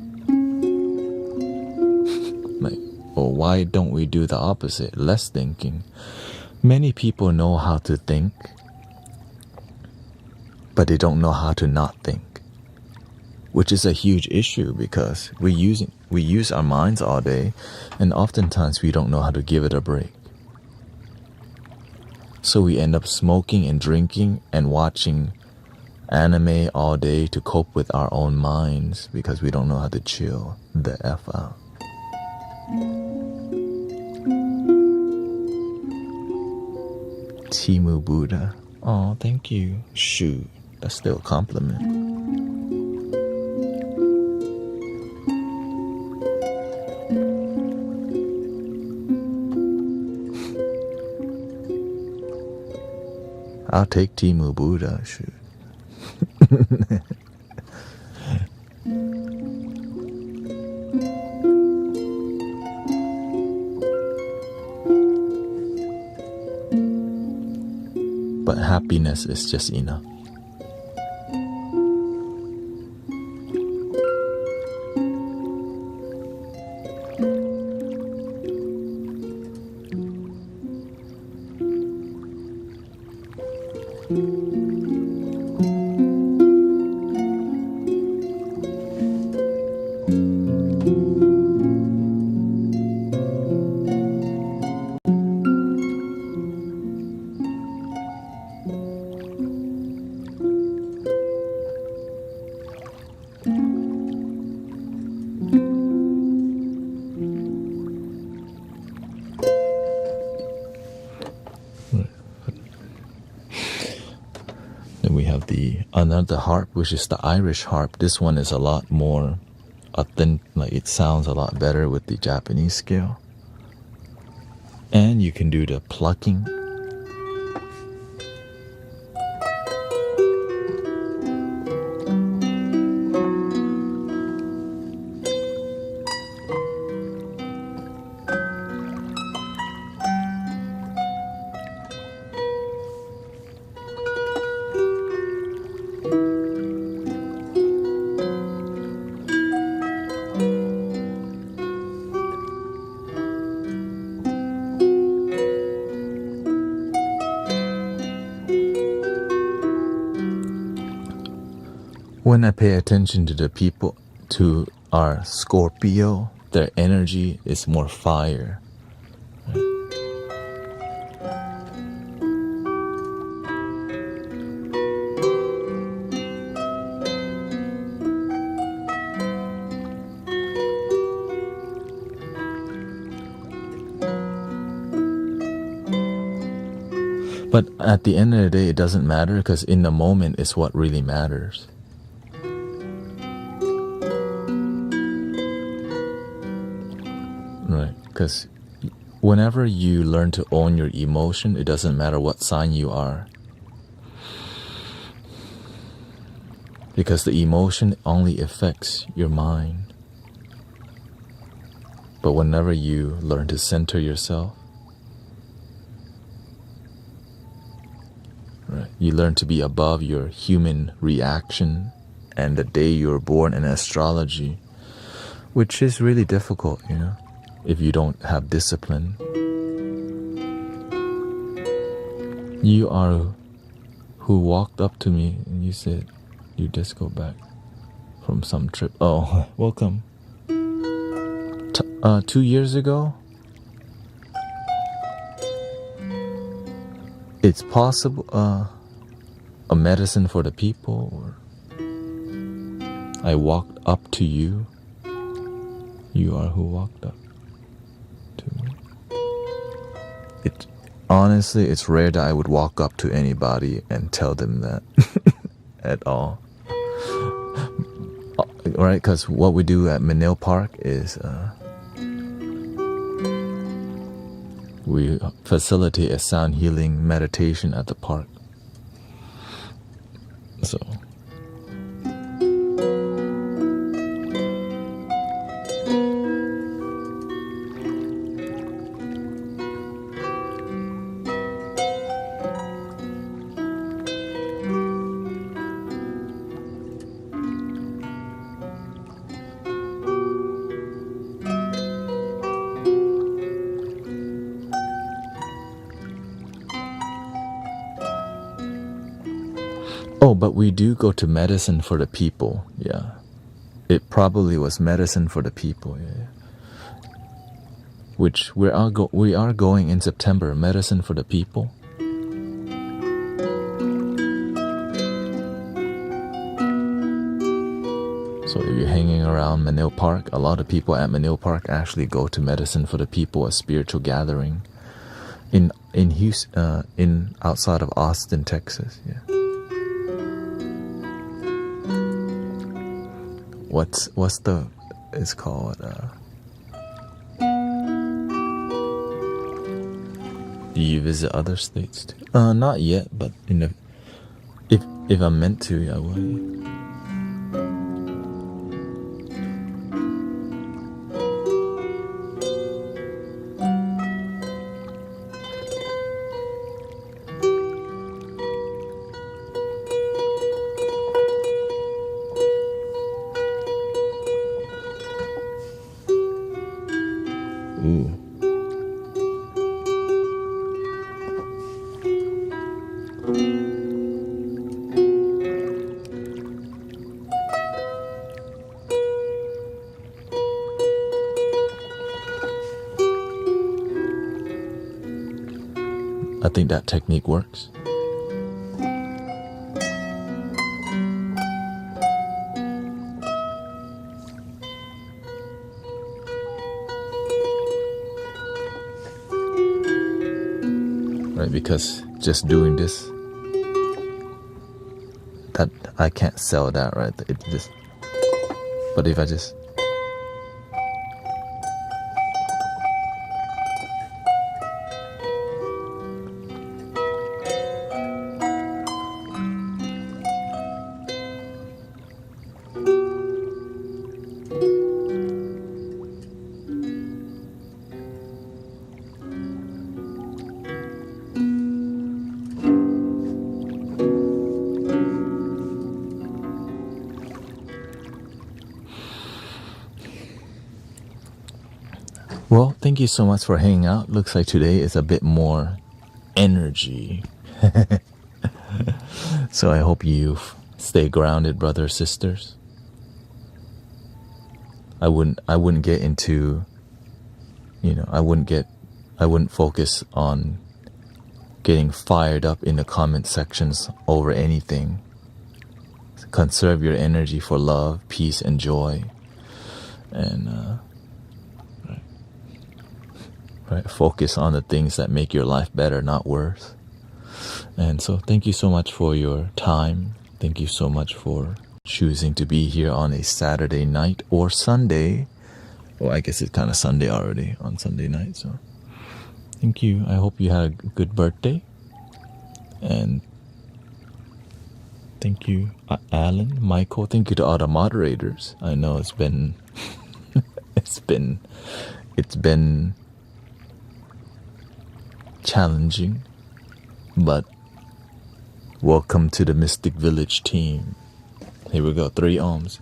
Like, well, why don't we do the opposite? Less thinking. Many people know how to think, but they don't know how to not think, which is a huge issue because we use our minds all day, and oftentimes we don't know how to give it a break. So we end up smoking and drinking and watching anime all day to cope with our own minds because we don't know how to chill the F out. Timu Buddha. Oh, thank you. Shoot, that's still a compliment. I'll take Timu Buddha. Shoot. But happiness is just enough. Then we have another harp, which is the Irish harp. This one is a lot more authentic, like it sounds a lot better with the Japanese scale. And you can do the plucking. When I pay attention to the people, to our Scorpio, their energy is more fire. But at the end of the day, it doesn't matter, because in the moment is what really matters. Right, because whenever you learn to own your emotion, it doesn't matter what sign you are. Because the emotion only affects your mind. But whenever you learn to center yourself, right, you learn to be above your human reaction and the day you were born in astrology, which is really difficult, you know, if you don't have discipline. You are who walked up to me and you said, you just go back from some trip. Oh, welcome. 2 years ago? It's possible, a medicine for the people, or I walked up to you. You are who walked up to me. Honestly, it's rare that I would walk up to anybody and tell them that at all. Right, because what we do at Menil Park is we facilitate a sound healing meditation at the park. So but we do go to medicine for the people, yeah. It probably was medicine for the people, yeah. Which we are going in September, medicine for the people. So if you're hanging around Menil Park, a lot of people at Menil Park actually go to medicine for the people, a spiritual gathering in Houston, in outside of Austin, Texas, yeah. What's the, it's called, do you visit other states too? Not yet, but if I'm meant to, I will. Ooh. I think that technique works. Right, because just doing this, that I can't sell that, right? It just, but if I just Well, thank you so much for hanging out. Looks like today is a bit more energy. So I hope you stay grounded, brothers, sisters. I wouldn't get into, I wouldn't focus on getting fired up in the comment sections over anything. Conserve your energy for love, peace, and joy. And right, focus on the things that make your life better, not worse. And so thank you so much for your time. Thank you so much for choosing to be here on a Saturday night or Sunday. Well, I guess it's kind of Sunday already, on Sunday night. So thank you. I hope you had a good birthday. And thank you, Alan, Michael. Thank you to all the moderators. I know it's been it's been challenging, but welcome to the Mystic Village team. Here we go, 3 ohms.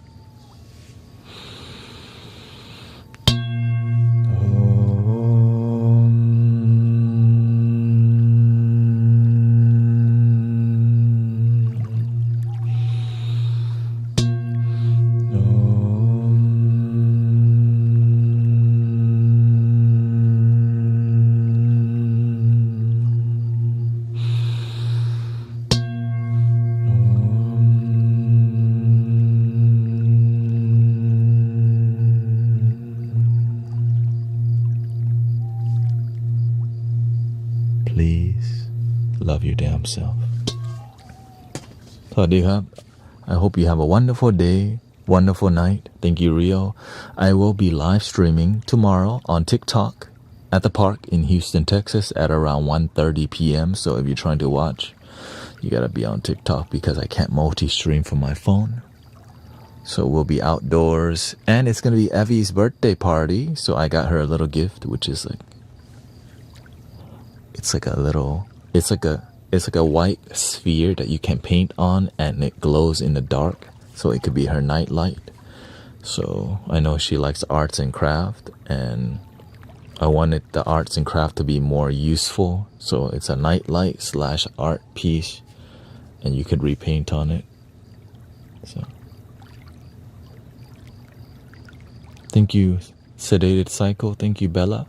Please love your damn self. สวัสดีครับ I hope you have a wonderful day, wonderful night. Thank you, Rio. I will be live streaming tomorrow on TikTok at the park in Houston, Texas at around 1:30 p.m. So if you're trying to watch, you gotta be on TikTok because I can't multi-stream from my phone. So we'll be outdoors, and it's gonna be Evie's birthday party. So I got her a little gift, which is like, it's like a white sphere that you can paint on, and it glows in the dark. So it could be her night light. So I know she likes arts and craft, and I wanted the arts and craft to be more useful. So it's a night light / art piece, and you could repaint on it. So thank you, Sedated Cycle. Thank you, Bella.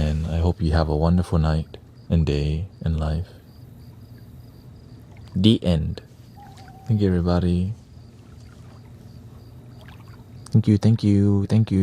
And I hope you have a wonderful night and day and life. The end. Thank you, everybody. Thank you, thank you, thank you.